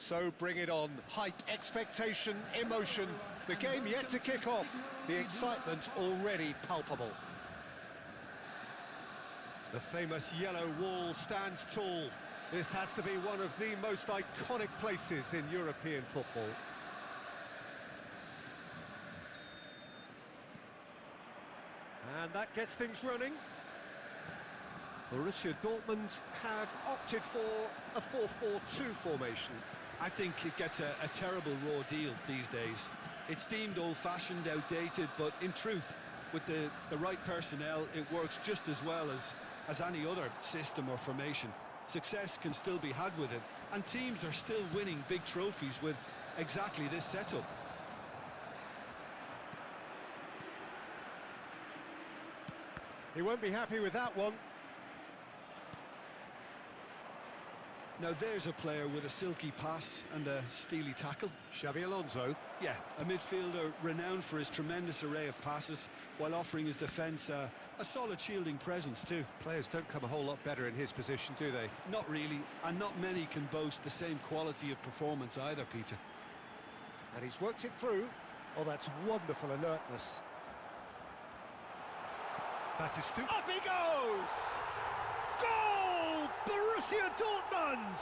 So bring it on. Hype, expectation, emotion. The game yet to kick off. The excitement already palpable. The famous yellow wall stands tall. This has to be one of the most iconic places in European football. And that gets things running. Borussia Dortmund have opted for a 4-4-2 formation. I think it gets a terrible raw deal these days. It's deemed old-fashioned, outdated, but in truth, with the right personnel, it works just as well as any other system or formation. Success can still be had with it, and teams are still winning big trophies with exactly this setup. He won't be happy with that one. Now there's a player with a silky pass and a steely tackle. Xabi Alonso. Yeah, a midfielder renowned for his tremendous array of passes, while offering his defence a solid shielding presence too. Players don't come a whole lot better in his position, do they? Not really, and not many can boast the same quality of performance either, Peter. And he's worked it through. Oh, that's wonderful alertness. Batistuta. Up he goes! Goal! Borussia Dortmund!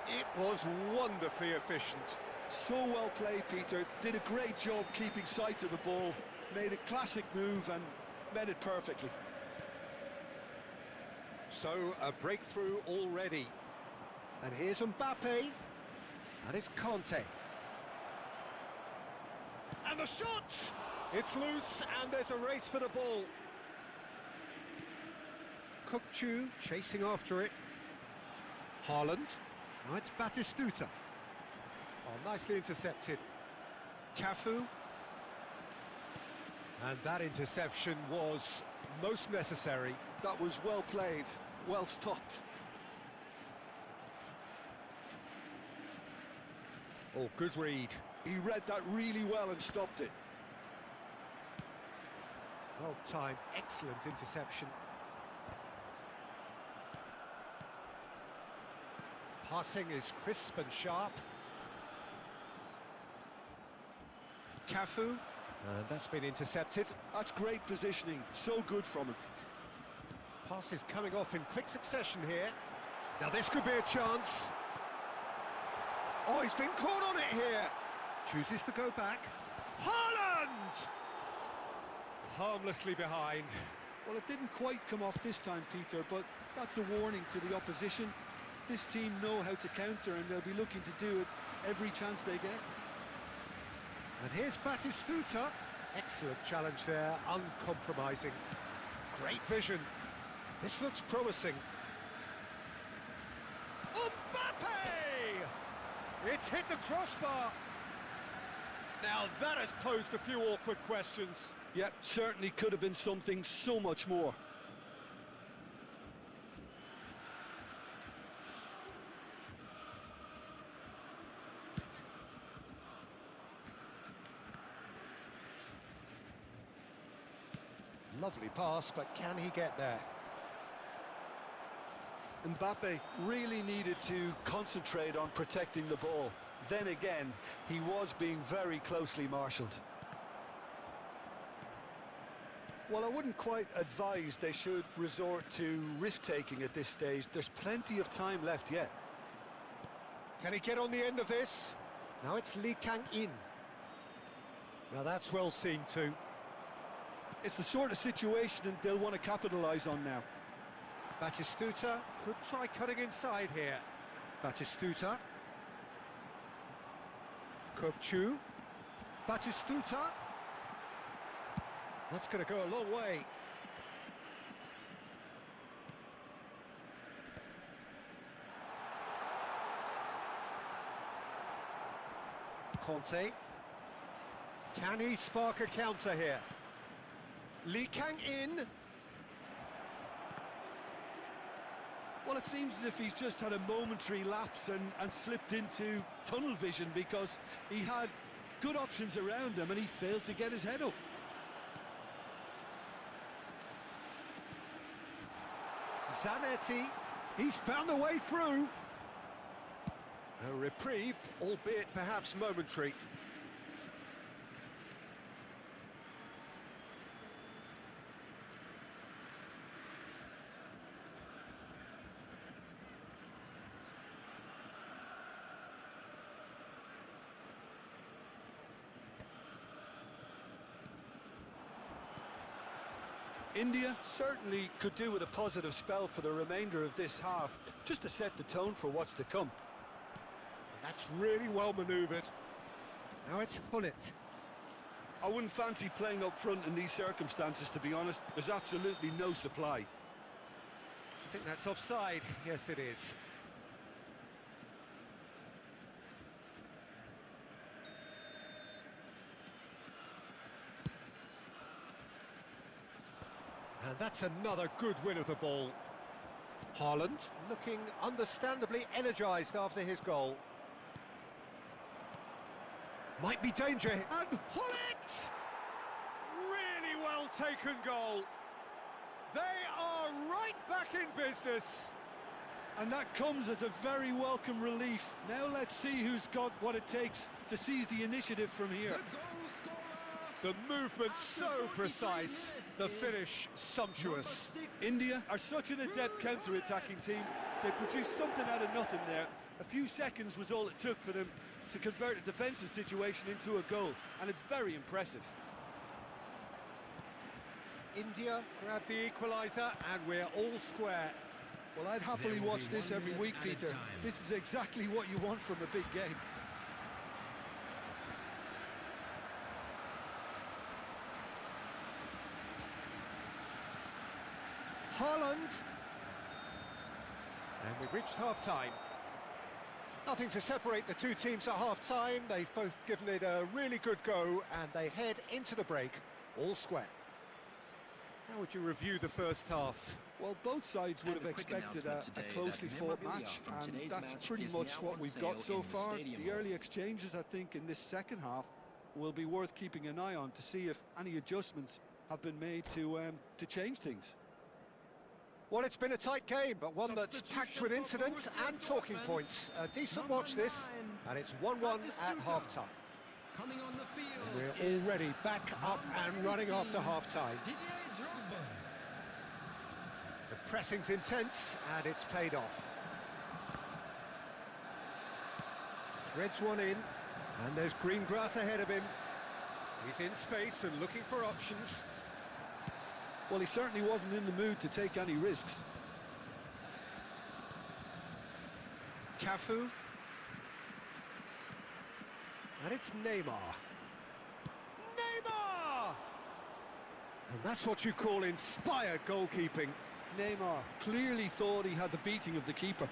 It was wonderfully efficient. So well played, Peter. Did a great job keeping sight of the ball. Made a classic move and met it perfectly. So, a breakthrough already. And here's Mbappe. And it's Conte. And the shot! It's loose, and there's a race for the ball. Kukçu chasing after it. Haaland. Now it's Batistuta. Oh, nicely intercepted. Cafu. And that interception was most necessary. That was well played, well stopped. Oh, good read. He read that really well and stopped it. Well timed, excellent interception. Passing is crisp and sharp. Cafu, and that's been intercepted. That's great positioning, so good from him. Pass is coming off in quick succession here. Now this could be a chance. Oh, he's been caught on it here. Chooses to go back. Haaland! Harmlessly behind. Well, it didn't quite come off this time, Peter, but that's a warning to the opposition. This team know how to counter, and they'll be looking to do it every chance they get. And here's Batistuta. Excellent challenge there, uncompromising. Great vision. This looks promising. Mbappe! It's hit the crossbar. Now that has posed a few awkward questions. Yep, certainly could have been something so much more. Lovely pass, but can he get there? Mbappe really needed to concentrate on protecting the ball. Then again, he was being very closely marshalled. Well, I wouldn't quite advise they should resort to risk-taking at this stage. There's plenty of time left yet. Can he get on the end of this? Now it's Lee Kang-in. Now that's well seen too. It's the sort of situation that they'll want to capitalise on now. Batistuta could try cutting inside here. Batistuta. Kukçu. Batistuta. That's going to go a long way. Conte. Can he spark a counter here? Lee Kang-in. Well, it seems as if he's just had a momentary lapse and slipped into tunnel vision, because he had good options around him and he failed to get his head up. Zanetti, he's found a way through. reprieve, albeit perhaps momentary. India certainly could do with a positive spell for the remainder of this half, just to set the tone for what's to come. That's really well manoeuvred. Now it's Hullet. I wouldn't fancy playing up front in these circumstances, to be honest. There's absolutely no supply. I think that's offside. Yes, it is. And that's another good win of the ball. Haaland looking understandably energised after his goal. Might be danger. And Hullet! Really well taken goal. They are right back in business. And that comes as a very welcome relief. Now let's see who's got what it takes to seize the initiative from here. The movement so precise, the finish sumptuous. India are such an adept counter-attacking team. They produced something out of nothing there. A few seconds was all it took for them to convert a defensive situation into a goal, and it's very impressive. India grabbed the equaliser, and we're all square. Well, I'd happily watch this every week, Peter. This is exactly what you want from a big game. Haaland. And we've reached half-time. Nothing to separate the two teams at half-time. They've both given it a really good go, and they head into the break all square. How would you review the first half? Well, both sides would have expected a closely fought match, and that's pretty much what we've got so far. The early exchanges, I think, in this second half will be worth keeping an eye on to see if any adjustments have been made to change things. Well, it's been a tight game, but one that's packed with incidents and talking points. A decent watch this, and it's 1-1 at half-time. Coming on the field. We're already back up and running after half-time. The pressing's intense, and it's paid off. Threads one in, and there's green grass ahead of him. He's in space and looking for options. Well, he certainly wasn't in the mood to take any risks. Cafu. And it's Neymar. Neymar! And that's what you call inspired goalkeeping. Neymar clearly thought he had the beating of the keeper.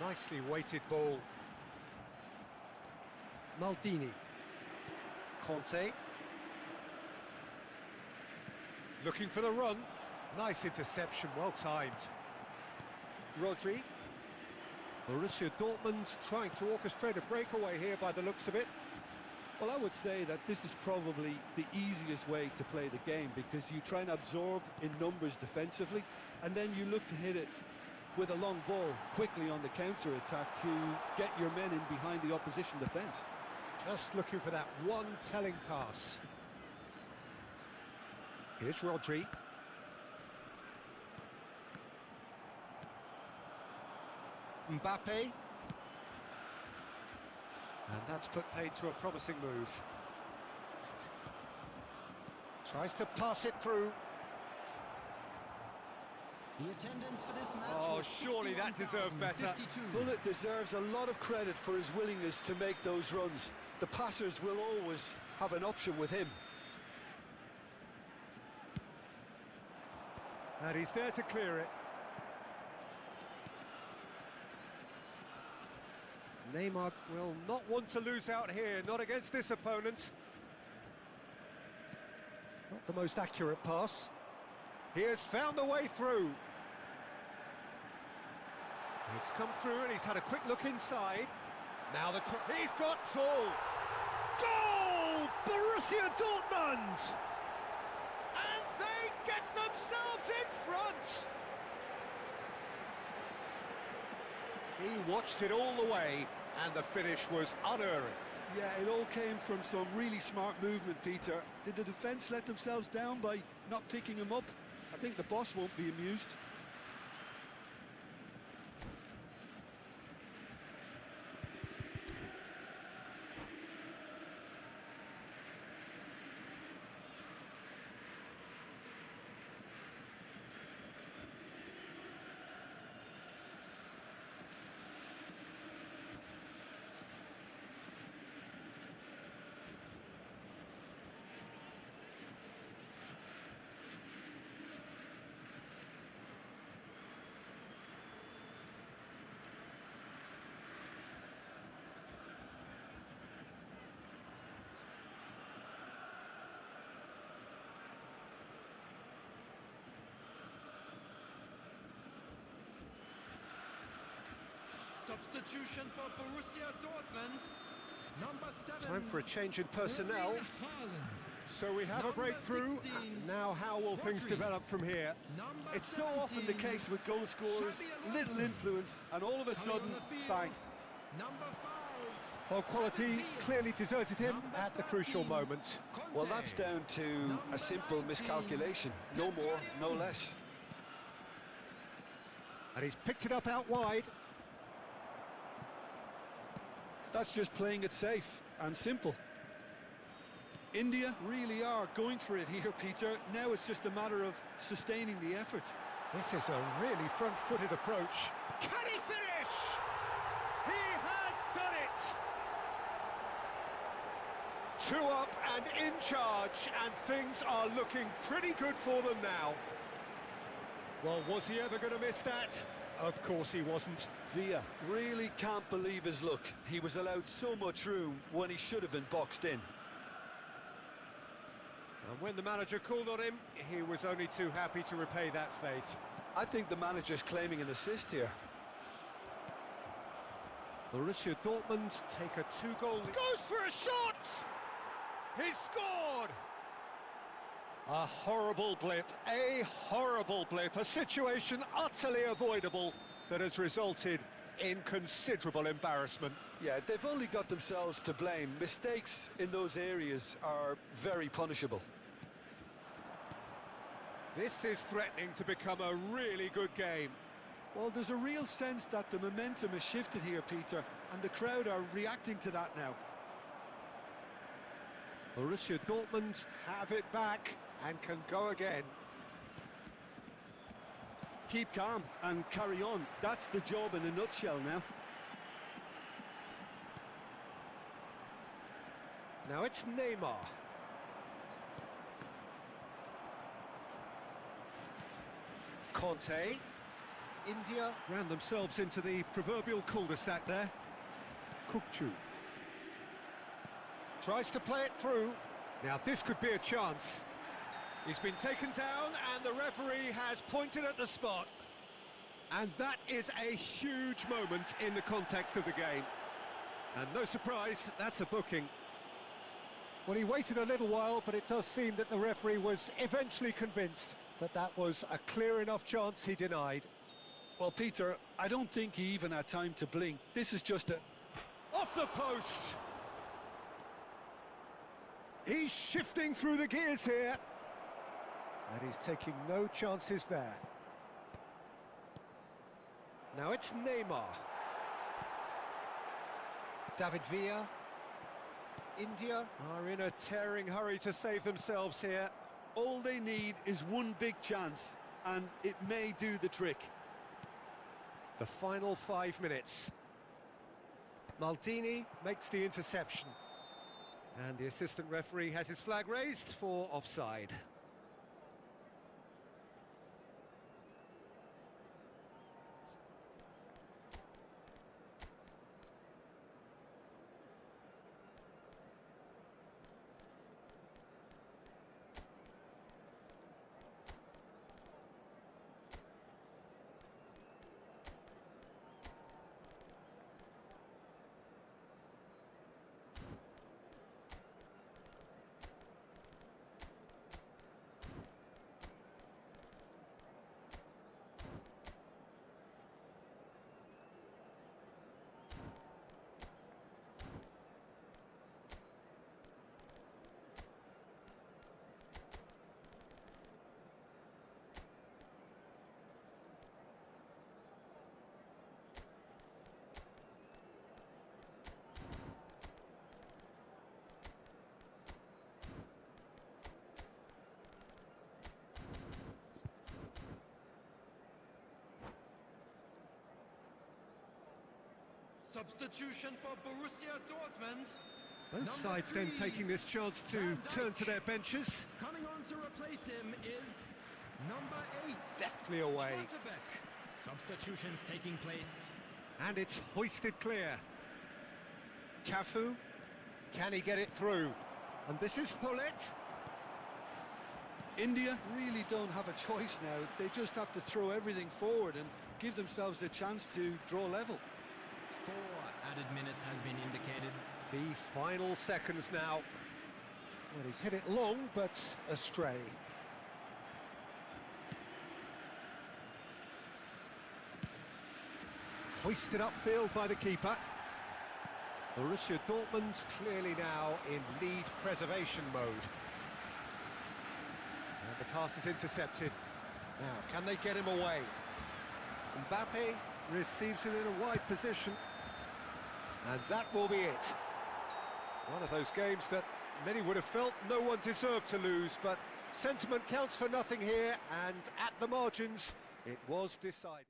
Nicely weighted ball. Maldini. Conte. Looking for the run. Nice interception, well timed. Rodri. Borussia Dortmund trying to orchestrate a breakaway here by the looks of it. Well, I would say that this is probably the easiest way to play the game, because you try and absorb in numbers defensively, and then you look to hit it with a long ball quickly on the counter-attack to get your men in behind the opposition defence. Just looking for that one telling pass. Here's Rodri. Mbappe. And that's put paid to a promising move. Tries to pass it through. The attendance for this match. Oh, was surely that deserved better. 61,052. Bullet deserves a lot of credit for his willingness to make those runs. The passers will always have an option with him. And he's there to clear it. Neymar will not want to lose out here, not against this opponent. Not the most accurate pass. He has found the way through. It's come through and he's had a quick look inside. Now he's got tall. Goal! Borussia Dortmund! And they get themselves in front! He watched it all the way, and the finish was unerring. Yeah, it all came from some really smart movement, Peter. Did the defence let themselves down by not picking him up? I think the boss won't be amused. Substitution for Borussia Dortmund. Number 7. Time for a change in personnel. Erling Haaland. So we have a Number breakthrough. 16, Now how will things Rodri. develop from here? Number It's so often the 17, case with goal scorers, Xabi little Alonso. influence, and all of a Coming sudden, on the field, bang. Number 5. Well, quality clearly deserted him Number at the crucial 13, moment. Well, Conte. that's down to Number a simple 19, miscalculation. No more, no less. And he's picked it up out wide. That's just playing it safe and simple. India really are going for it here, Peter. Now it's just a matter of sustaining the effort. This is a really front-footed approach. Can he finish? He has done it! 2 up and in charge, and things are looking pretty good for them now. Well, was he ever going to miss that? Of course he wasn't. Villa really can't believe his luck. He was allowed so much room when he should have been boxed in. And when the manager called on him, he was only too happy to repay that faith. I think the manager's claiming an assist here. Borussia Dortmund take a 2-goal lead. Goes for a shot! He's scored! A horrible blip, a situation utterly avoidable that has resulted in considerable embarrassment. Yeah, they've only got themselves to blame. Mistakes in those areas are very punishable. This is threatening to become a really good game. Well, there's a real sense that the momentum has shifted here, Peter, and the crowd are reacting to that now. Borussia Dortmund have it back and can go again. Keep calm and carry on. That's the job in a nutshell now. Now it's Neymar. Conte. India ran themselves into the proverbial cul-de-sac there. Kukçu. Tries to play it through. Now this could be a chance. He's been taken down and the referee has pointed at the spot. And that is a huge moment in the context of the game. And no surprise, that's a booking. Well, he waited a little while, but it does seem that the referee was eventually convinced that that was a clear enough chance he denied. Well, Peter, I don't think he even had time to blink. This is just a... Off the post! He's shifting through the gears here. And he's taking no chances there. Now it's Neymar. David Villa. India are in a tearing hurry to save themselves here. All they need is one big chance, and it may do the trick. The final 5 minutes. Maldini makes the interception. And the assistant referee has his flag raised for offside. Substitution for Borussia Dortmund. Both Number sides then 3, taking this chance to Van Dijk. turn to their benches. Coming on to replace him is number 8. Deftly away. Schlotterbeck. Substitutions taking place. And it's hoisted clear. Cafu. Can he get it through? And this is Hullet. India really don't have a choice now. They just have to throw everything forward and give themselves a chance to draw level. 4 added minutes has been indicated. The final seconds now. Well, he's hit it long, but astray. Hoisted upfield by the keeper. Borussia Dortmund clearly now in lead preservation mode. And the pass is intercepted. Now, can they get him away? Mbappe receives it in a wide position. And that will be it. One of those games that many would have felt no one deserved to lose, but sentiment counts for nothing here, and at the margins, it was decided.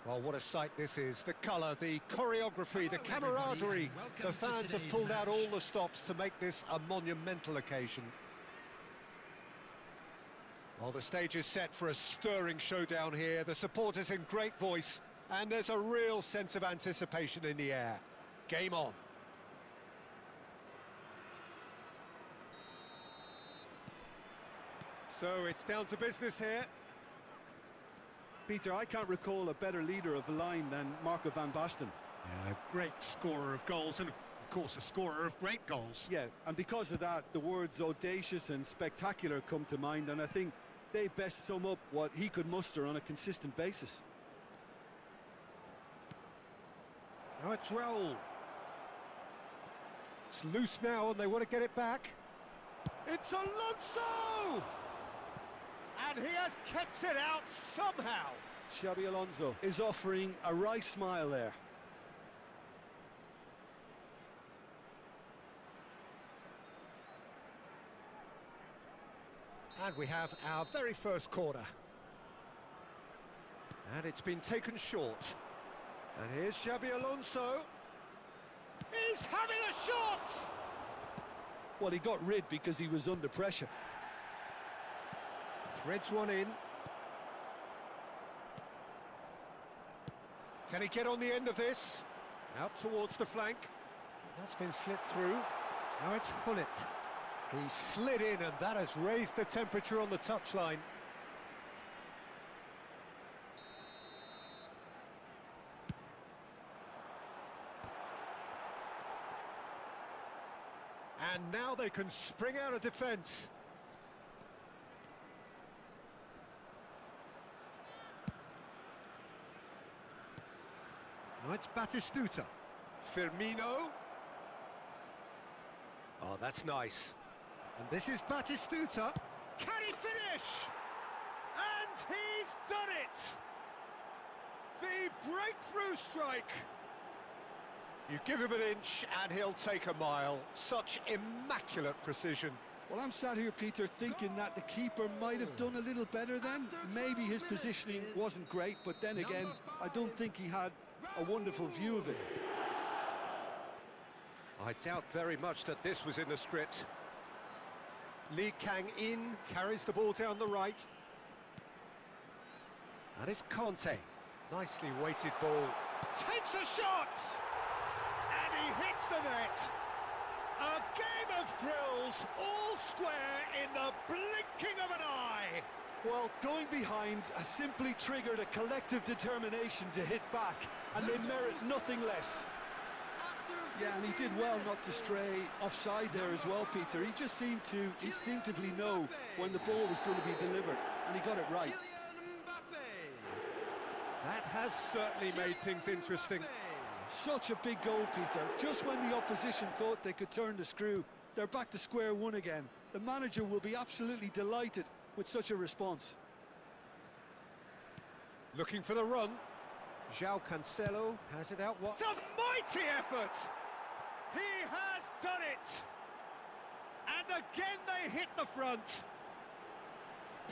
Well, what a sight this is. The colour, the choreography, the camaraderie. The fans have pulled out all the stops to make this a monumental occasion. Well, the stage is set for a stirring showdown here. The supporters in great voice, and there's a real sense of anticipation in the air. Game on. So it's down to business here. Peter, I can't recall a better leader of the line than Marco van Basten. Yeah, a great scorer of goals, and of course a scorer of great goals. Yeah, and because of that, the words audacious and spectacular come to mind, and I think they best sum up what he could muster on a consistent basis. Now it's Raul. It's loose now and they want to get it back. It's Alonso! And he has kept it out somehow. Xabi Alonso is offering a wry smile there. And we have our very first corner. And it's been taken short. And here's Xabi Alonso. He's having a shot! Well, he got rid because he was under pressure. Threads one in. Can he get on the end of this? Out towards the flank. That's been slit through. Now it's Hullet. He slid in and that has raised the temperature on the touchline. And now they can spring out of defence. Now it's Batistuta. Firmino. Oh, that's nice. And this is Batistuta. Can he finish? And he's done it! The breakthrough strike. You give him an inch and he'll take a mile. Such immaculate precision. Well, I'm sat here, Peter, thinking that the keeper might have done a little better then. Maybe his positioning wasn't great, but then again, I don't think he had a wonderful view of it. I doubt very much that this was in the script. Lee Kang-in carries the ball down the right. And it's Conte. Nicely weighted ball. Takes a shot! And he hits the net. A game of thrills, all square in the blinking of an eye. Well, going behind has simply triggered a collective determination to hit back, and they merit nothing less. Yeah, and he did well not to stray offside there as well, Peter. He just seemed to instinctively know when the ball was going to be delivered, and he got it right. That has certainly made things interesting. Such a big goal, Peter. Just when the opposition thought they could turn the screw, they're back to square one again. The manager will be absolutely delighted with such a response. Looking for the run. João Cancelo has it out. What? It's a mighty effort! He has done it! And again they hit the front.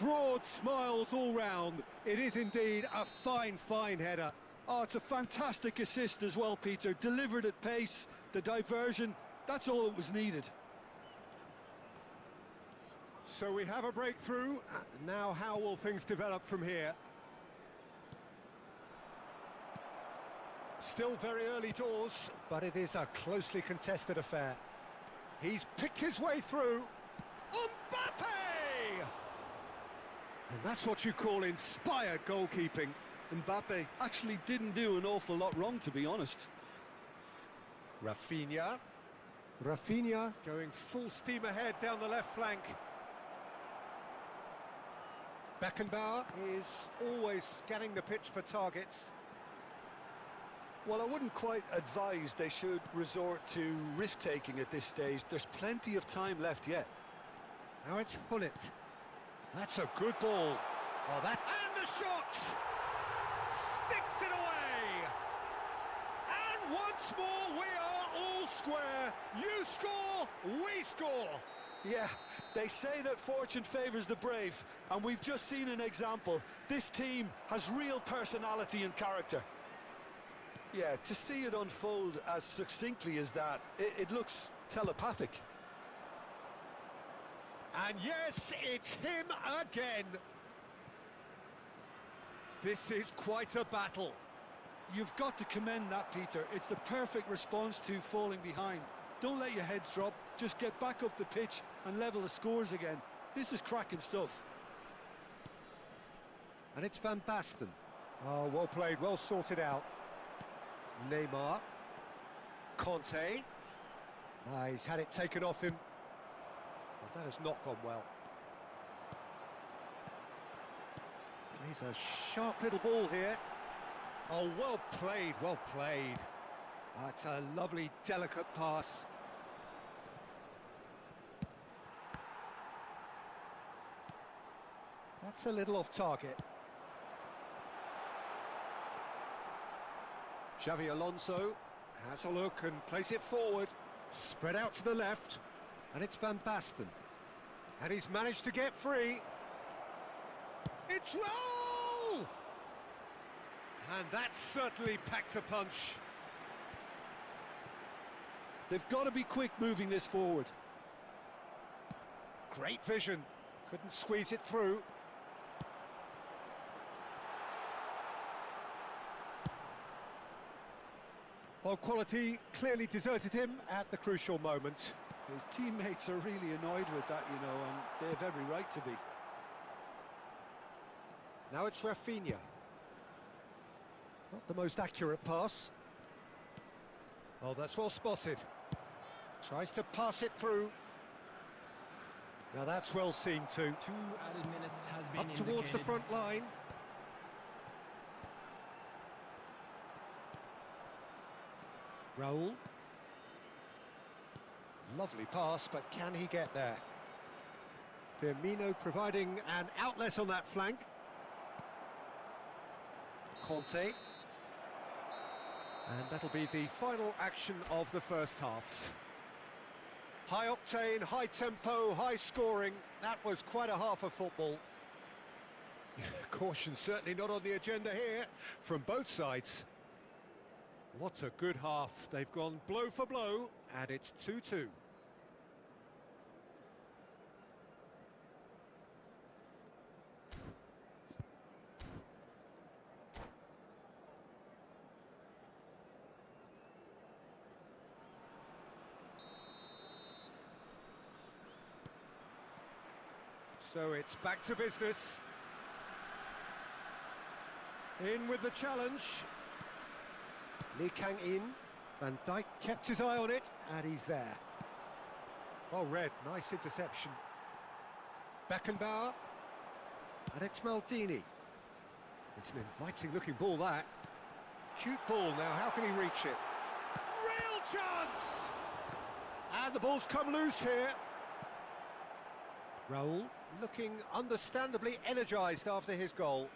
Broad smiles all round. It is indeed a fine, fine header. Oh, it's a fantastic assist as well, Peter. Delivered at pace, the diversion, that's all that was needed. So we have a breakthrough. Now how will things develop from here? Still very early doors, but it is a closely contested affair. He's picked his way through. Mbappe! And that's what you call inspired goalkeeping. Mbappe actually didn't do an awful lot wrong, to be honest. Rafinha. Rafinha going full steam ahead down the left flank. Beckenbauer is always scanning the pitch for targets. Well, I wouldn't quite advise they should resort to risk-taking at this stage. There's plenty of time left yet. Now it's Hullet. That's a good ball. Oh, that... And the shot! Sticks it away! And once more we are all square. You score, we score. Yeah, they say that fortune favours the brave, and we've just seen an example. This team has real personality and character. Yeah, to see it unfold as succinctly as that, it looks telepathic. And yes, it's him again. This is quite a battle. You've got to commend that, Peter. It's the perfect response to falling behind. Don't let your heads drop, just get back up the pitch and level the scores again. This is cracking stuff. And it's Van Basten. Oh, well played, well sorted out. Neymar. Conte. He's had it taken off him. Well, that has not gone well. He's a sharp little ball here. Oh, well played, well played. Oh, it's a lovely, delicate pass. That's a little off target. Xavi Alonso has a look and plays it forward. Spread out to the left. And it's Van Basten. And he's managed to get free. It's Raul! And that certainly packed a punch. They've got to be quick moving this forward. Great vision. Couldn't squeeze it through. Well, quality clearly deserted him at the crucial moment. His teammates are really annoyed with that, you know, and they have every right to be. Now it's Rafinha. Not the most accurate pass. Oh, that's well spotted. Tries to pass it through. Now that's well seen too. 2 added minutes has been Up towards the indicated. front line. Raul. Lovely pass, but can he get there? Firmino providing an outlet on that flank. Conte. And that'll be the final action of the first half. High octane, high tempo, high scoring. That was quite a half of football. Caution certainly not on the agenda here from both sides. What a good half. They've gone blow for blow, and it's 2-2. So it's back to business. In with the challenge. Lee Kang-in. Van Dijk kept his eye on it, and he's there. Well read, nice interception. Beckenbauer. And it's Maldini. It's an inviting-looking ball, that. Cute ball now, how can he reach it? Real chance! And the ball's come loose here. Raul looking understandably energised after his goal.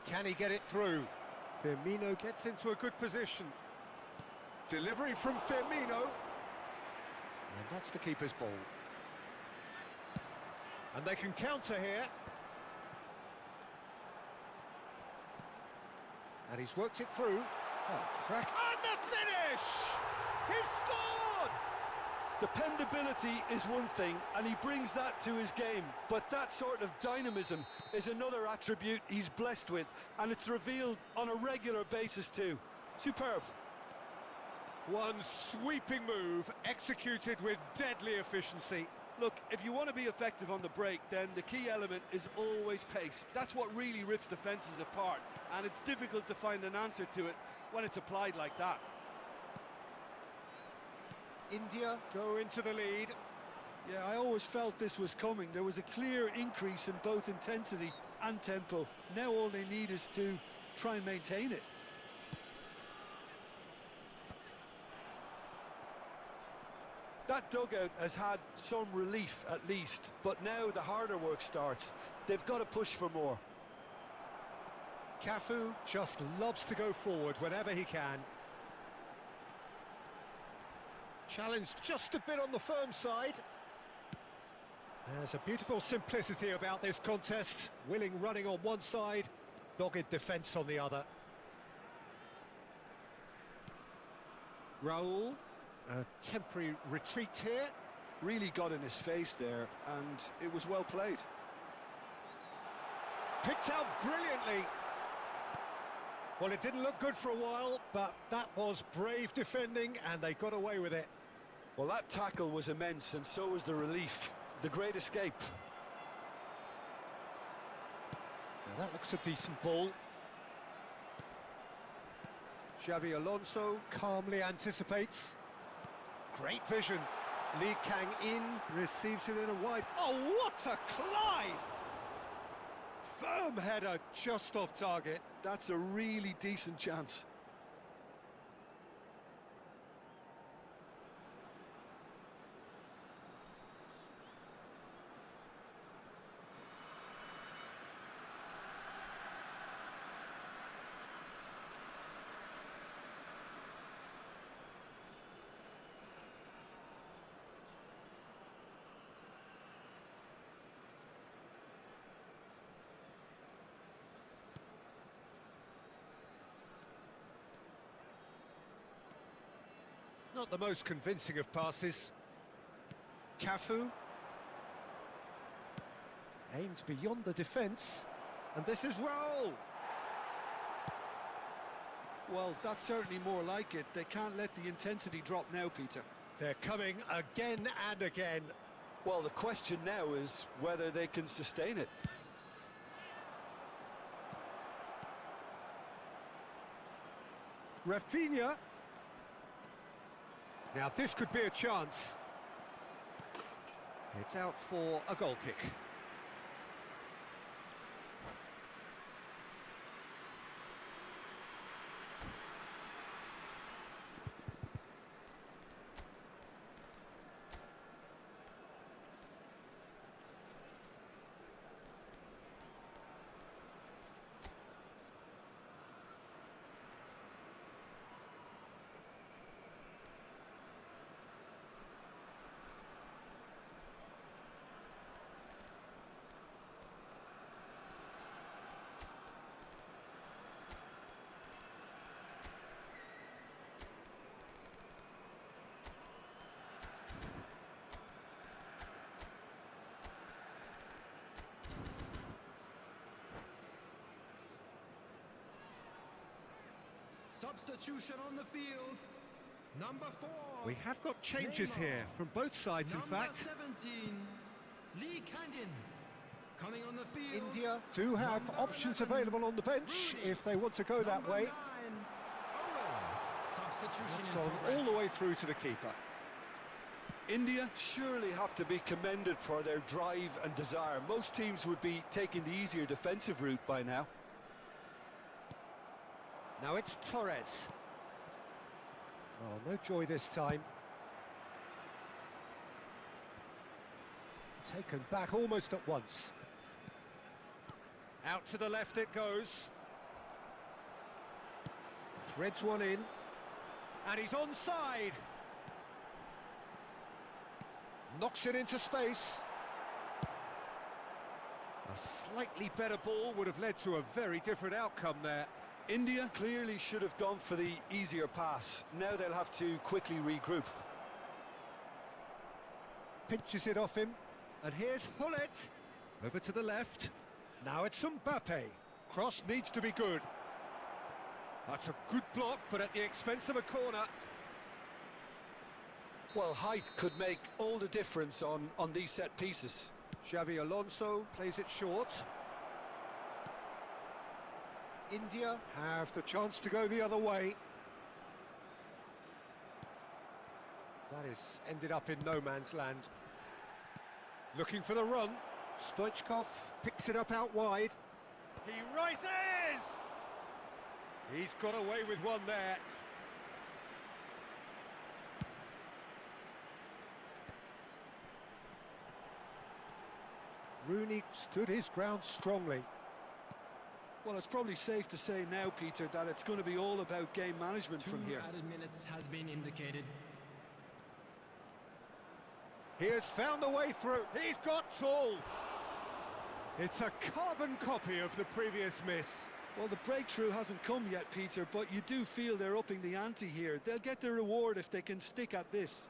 Can he get it through? Firmino gets into a good position. Delivery from Firmino. And that's the keeper's ball. And they can counter here. And he's worked it through. Oh, crack. And the finish! He's scored! Dependability is one thing, and he brings that to his game, but that sort of dynamism is another attribute he's blessed with, and it's revealed on a regular basis too. Superb. One sweeping move, executed with deadly efficiency. Look, if you want to be effective on the break, then the key element is always pace. That's what really rips defences apart, and it's difficult to find an answer to it when it's applied like that. India go into the lead. Yeah, I always felt this was coming. There was a clear increase in both intensity and tempo. Now all they need is to try and maintain it. That dugout has had some relief at least, but now the harder work starts. They've got to push for more. Cafu just loves to go forward whenever he can. Challenge just a bit on the firm side. There's a beautiful simplicity about this contest. Willing running on one side, dogged defence on the other. Raul, a temporary retreat here. Really got in his face there, and it was well played. Picked out brilliantly. Well, it didn't look good for a while, but that was brave defending, and they got away with it. Well, that tackle was immense, and so was the relief. The great escape. Now that looks a decent ball. Xavi Alonso calmly anticipates. Great vision. Lee Kang-in receives it in a wide... Oh, what a climb! Firm header just off target. That's a really decent chance. Not the most convincing of passes. Cafu. Aimed beyond the defence. And this is Roll. Well, that's certainly more like it. They can't let the intensity drop now, Peter. They're coming again and again. Well, the question now is whether they can sustain it. Rafinha. Now this could be a chance. It's out for a goal kick. Substitution on the field. Number 4. We have got changes Neymar. here from both sides, in Number fact. 17. Lee Canyon. Coming on the field. India do have Number options 11, available on the bench Rooney. if they want to go that Number way. 9, Owen. Substitution It's in gone progress. all the way through to the keeper. India surely have to be commended for their drive and desire. Most teams would be taking the easier defensive route by now. Now it's Torres. Oh, no joy this time. Taken back almost at once. Out to the left it goes. Threads one in. And he's onside. Knocks it into space. A slightly better ball would have led to a very different outcome there. India clearly should have gone for the easier pass. Now they'll have to quickly regroup. Pinches it off him. And here's Hullet. Over to the left. Now it's Mbappe. Cross needs to be good. That's a good block, but at the expense of a corner. Well, height could make all the difference on these set pieces. Xabi Alonso plays it short. India have the chance to go the other way. That is ended up in no man's land. Looking for the run. Stoichkov picks it up out wide. He rises! He's got away with one there. Rooney stood his ground strongly. Well, it's probably safe to say now, Peter, that it's going to be all about game management from here. 2 added minutes has been indicated. He has found the way through. He's got tall. It's a carbon copy of the previous miss. Well, the breakthrough hasn't come yet, Peter, but you do feel they're upping the ante here. They'll get their reward if they can stick at this.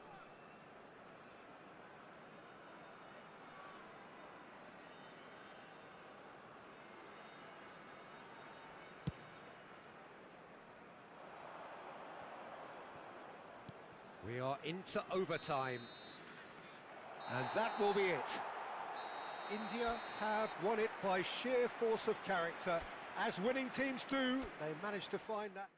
We are into overtime. And that will be it. India have won it by sheer force of character. As winning teams do, they managed to find that...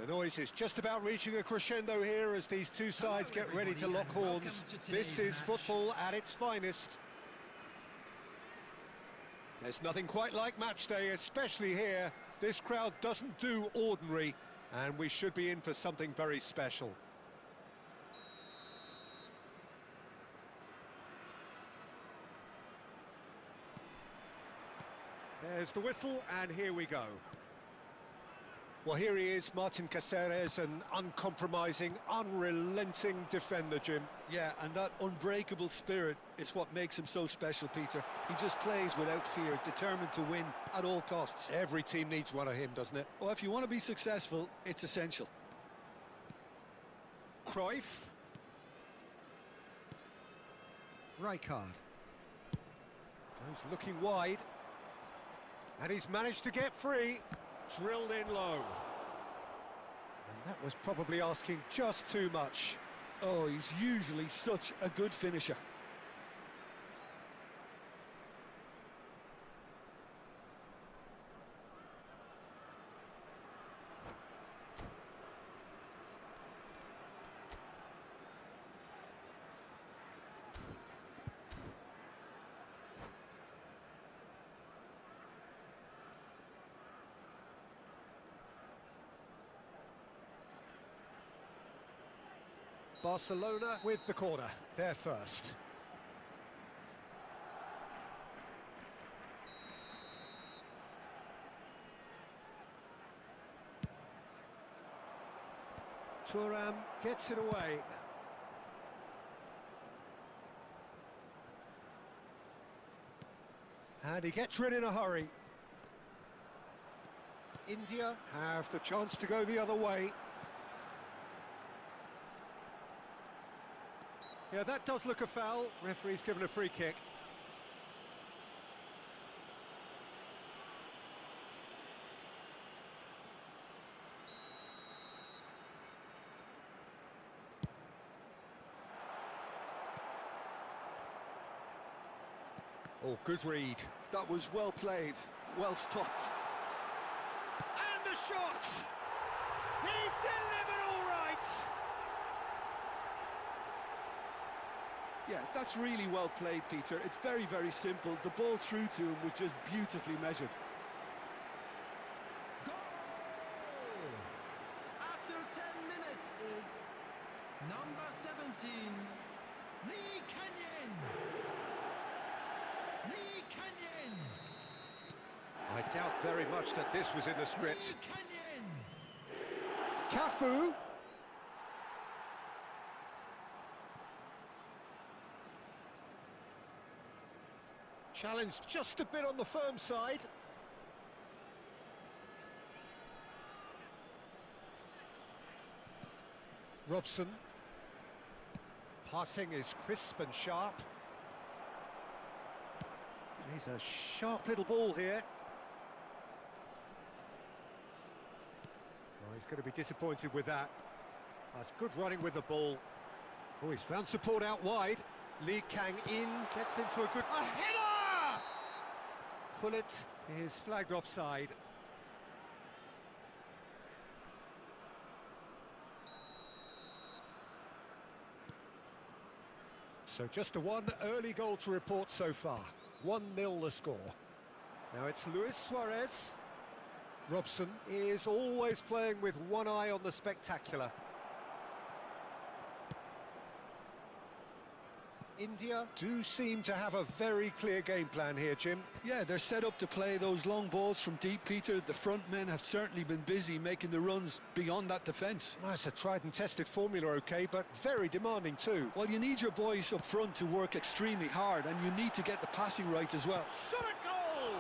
The noise is just about reaching a crescendo here as these two sides get ready to lock horns. This is football at its finest. There's nothing quite like match day, especially here. This crowd doesn't do ordinary, and we should be in for something very special. There's the whistle, and here we go. Well, here he is, Martin Caceres, an uncompromising, unrelenting defender, Jim. Yeah, and that unbreakable spirit is what makes him so special, Peter. He just plays without fear, determined to win at all costs. Every team needs one of him, doesn't it? Well, if you want to be successful, it's essential. Cruyff. Rijkaard. Goes looking wide. And he's managed to get free. Drilled in low. And that was probably asking just too much. Oh, he's usually such a good finisher. Barcelona with the corner, they're first. Thuram gets it away. And he gets rid in a hurry. India have the chance to go the other way. Yeah, that does look a foul. Referee's given a free kick. Oh, good read. That was well played, well stopped. And the shot! He's delivered all right! Yeah, that's really well played, Peter. It's very, very simple. The ball through to him was just beautifully measured. Goal! After 10 minutes is number 17, Lee Canyon. Lee Canyon. I doubt very much that this was in the script. Lee Canyon. Cafu. Challenge just a bit on the firm side. Robson. Passing is crisp and sharp. He's a sharp little ball here. Oh, he's going to be disappointed with that. That's good running with the ball. Oh, he's found support out wide. Lee Kang in, gets into a good... A header! Pullet is flagged offside. So just a one early goal to report so far. 1-0 the score. Now it's Luis Suarez. Robson is always playing with one eye on the spectacular. India do seem to have a very clear game plan here, Jim. Yeah, they're set up to play those long balls from deep, Peter. The front men have certainly been busy making the runs beyond that defence. Well, it's a tried and tested formula, okay, but very demanding too. Well, you need your boys up front to work extremely hard, and you need to get the passing right as well. Shot a goal!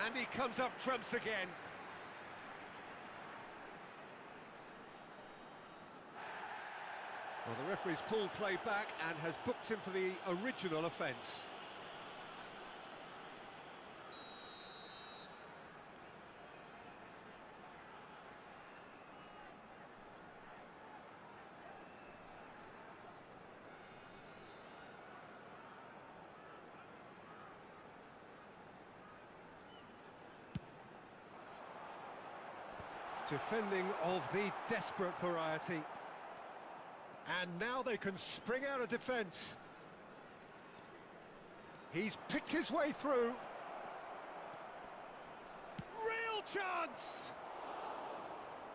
And he comes up trumps again. Well, the referee's pulled play back and has booked him for the original offence. Defending of the desperate variety. And now they can spring out of defence. He's picked his way through. Real chance!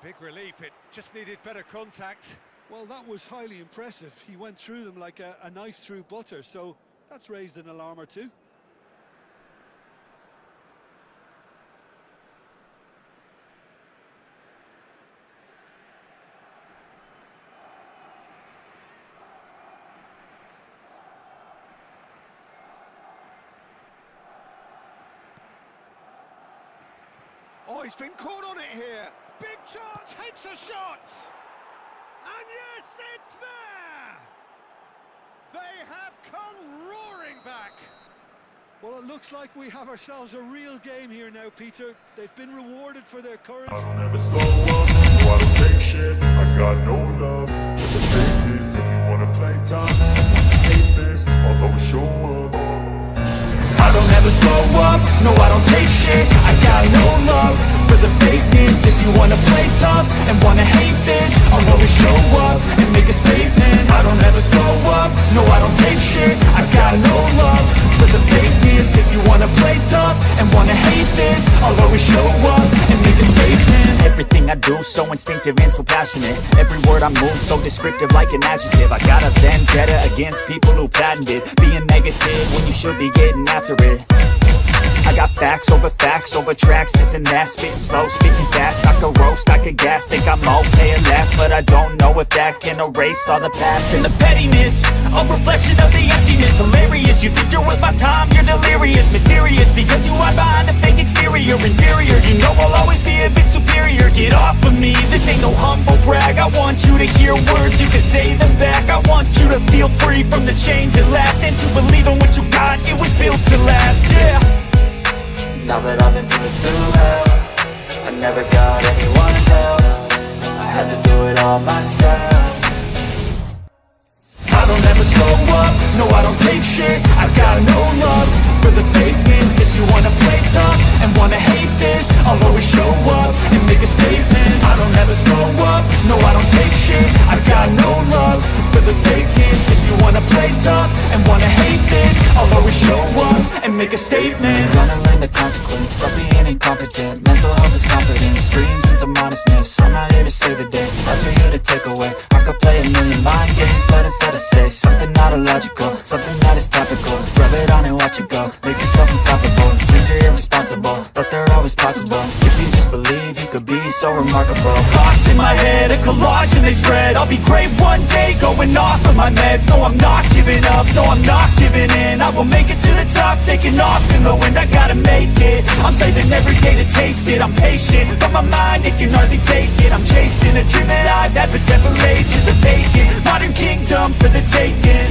Big relief, it just needed better contact. Well, that was highly impressive. He went through them like a knife through butter, so that's raised an alarm or two. Oh, he's been caught on it here. Big chance, takes a shot. And yes, it's there. They have come roaring back. Well, it looks like we have ourselves a real game here now, Peter. They've been rewarded for their courage. I don't ever slow up, no, I don't take shit. I got no love for the fakeness. If you wanna play tough, hate this, I'll always show up. I don't ever slow up, no I don't take shit. I got no love for the fakeness. If you wanna play tough and wanna hate this, I'll always show up and make a statement. I don't ever slow up, no I don't take shit. I got no love for the fakeness. If you wanna play tough and wanna hate this, I'll always show up and make a statement. Everything I do so instinctive and so passionate. Every word I move so descriptive like an adjective. I got a vendetta against people who patented being negative when you should be getting after it. I got facts over tracks, this and that. Spitting slow, speaking fast. I could roast, I could gas. Think I'm okay at last, but I don't know if that can erase all the past. And the pettiness, a reflection of the emptiness. Hilarious, you think you're worth my time, you're delirious. Mysterious, because you hide behind a fake exterior. Inferior, you know I'll always be a bit superior. Get off of me, this ain't no humble brag. I want you to hear words, you can say them back. I want you to feel free from the chains that last, and to believe in what you got, it was built to last, yeah. Now that I've been put through hell, I never got anyone's help. I had to do it all myself. I don't ever slow up, no I don't take shit. I got no love for the fakeness. If you wanna play tough and wanna hate this, I'll always show up and make a statement. I don't ever slow up, no I don't take shit. I got no love for the fakeness. If you wanna play tough and wanna hate this, I'll always show up and make a statement. Gonna learn the consequence of being incompetent. Mental health is confidence, dreams and some honestness. I'm not here to save the day, that's for you to take away. I could play a million mind games, but instead I say something not illogical, something that is topical. Rub it on and watch it go, make yourself unstoppable. Dreams are irresponsible, but they're always possible. If you just believe, you could be so remarkable. Thoughts in my head, a collage and they spread. I'll be great one day, going off of my meds. No, I'm not giving up, no, I'm not giving in. I will make it to the top, taking off in the wind. I gotta make it, I'm saving every day to taste it. I'm patient, but my mind, it can hardly take it. I'm chasing a dream that I've had for several ages. A vacant modern kingdom for the taking.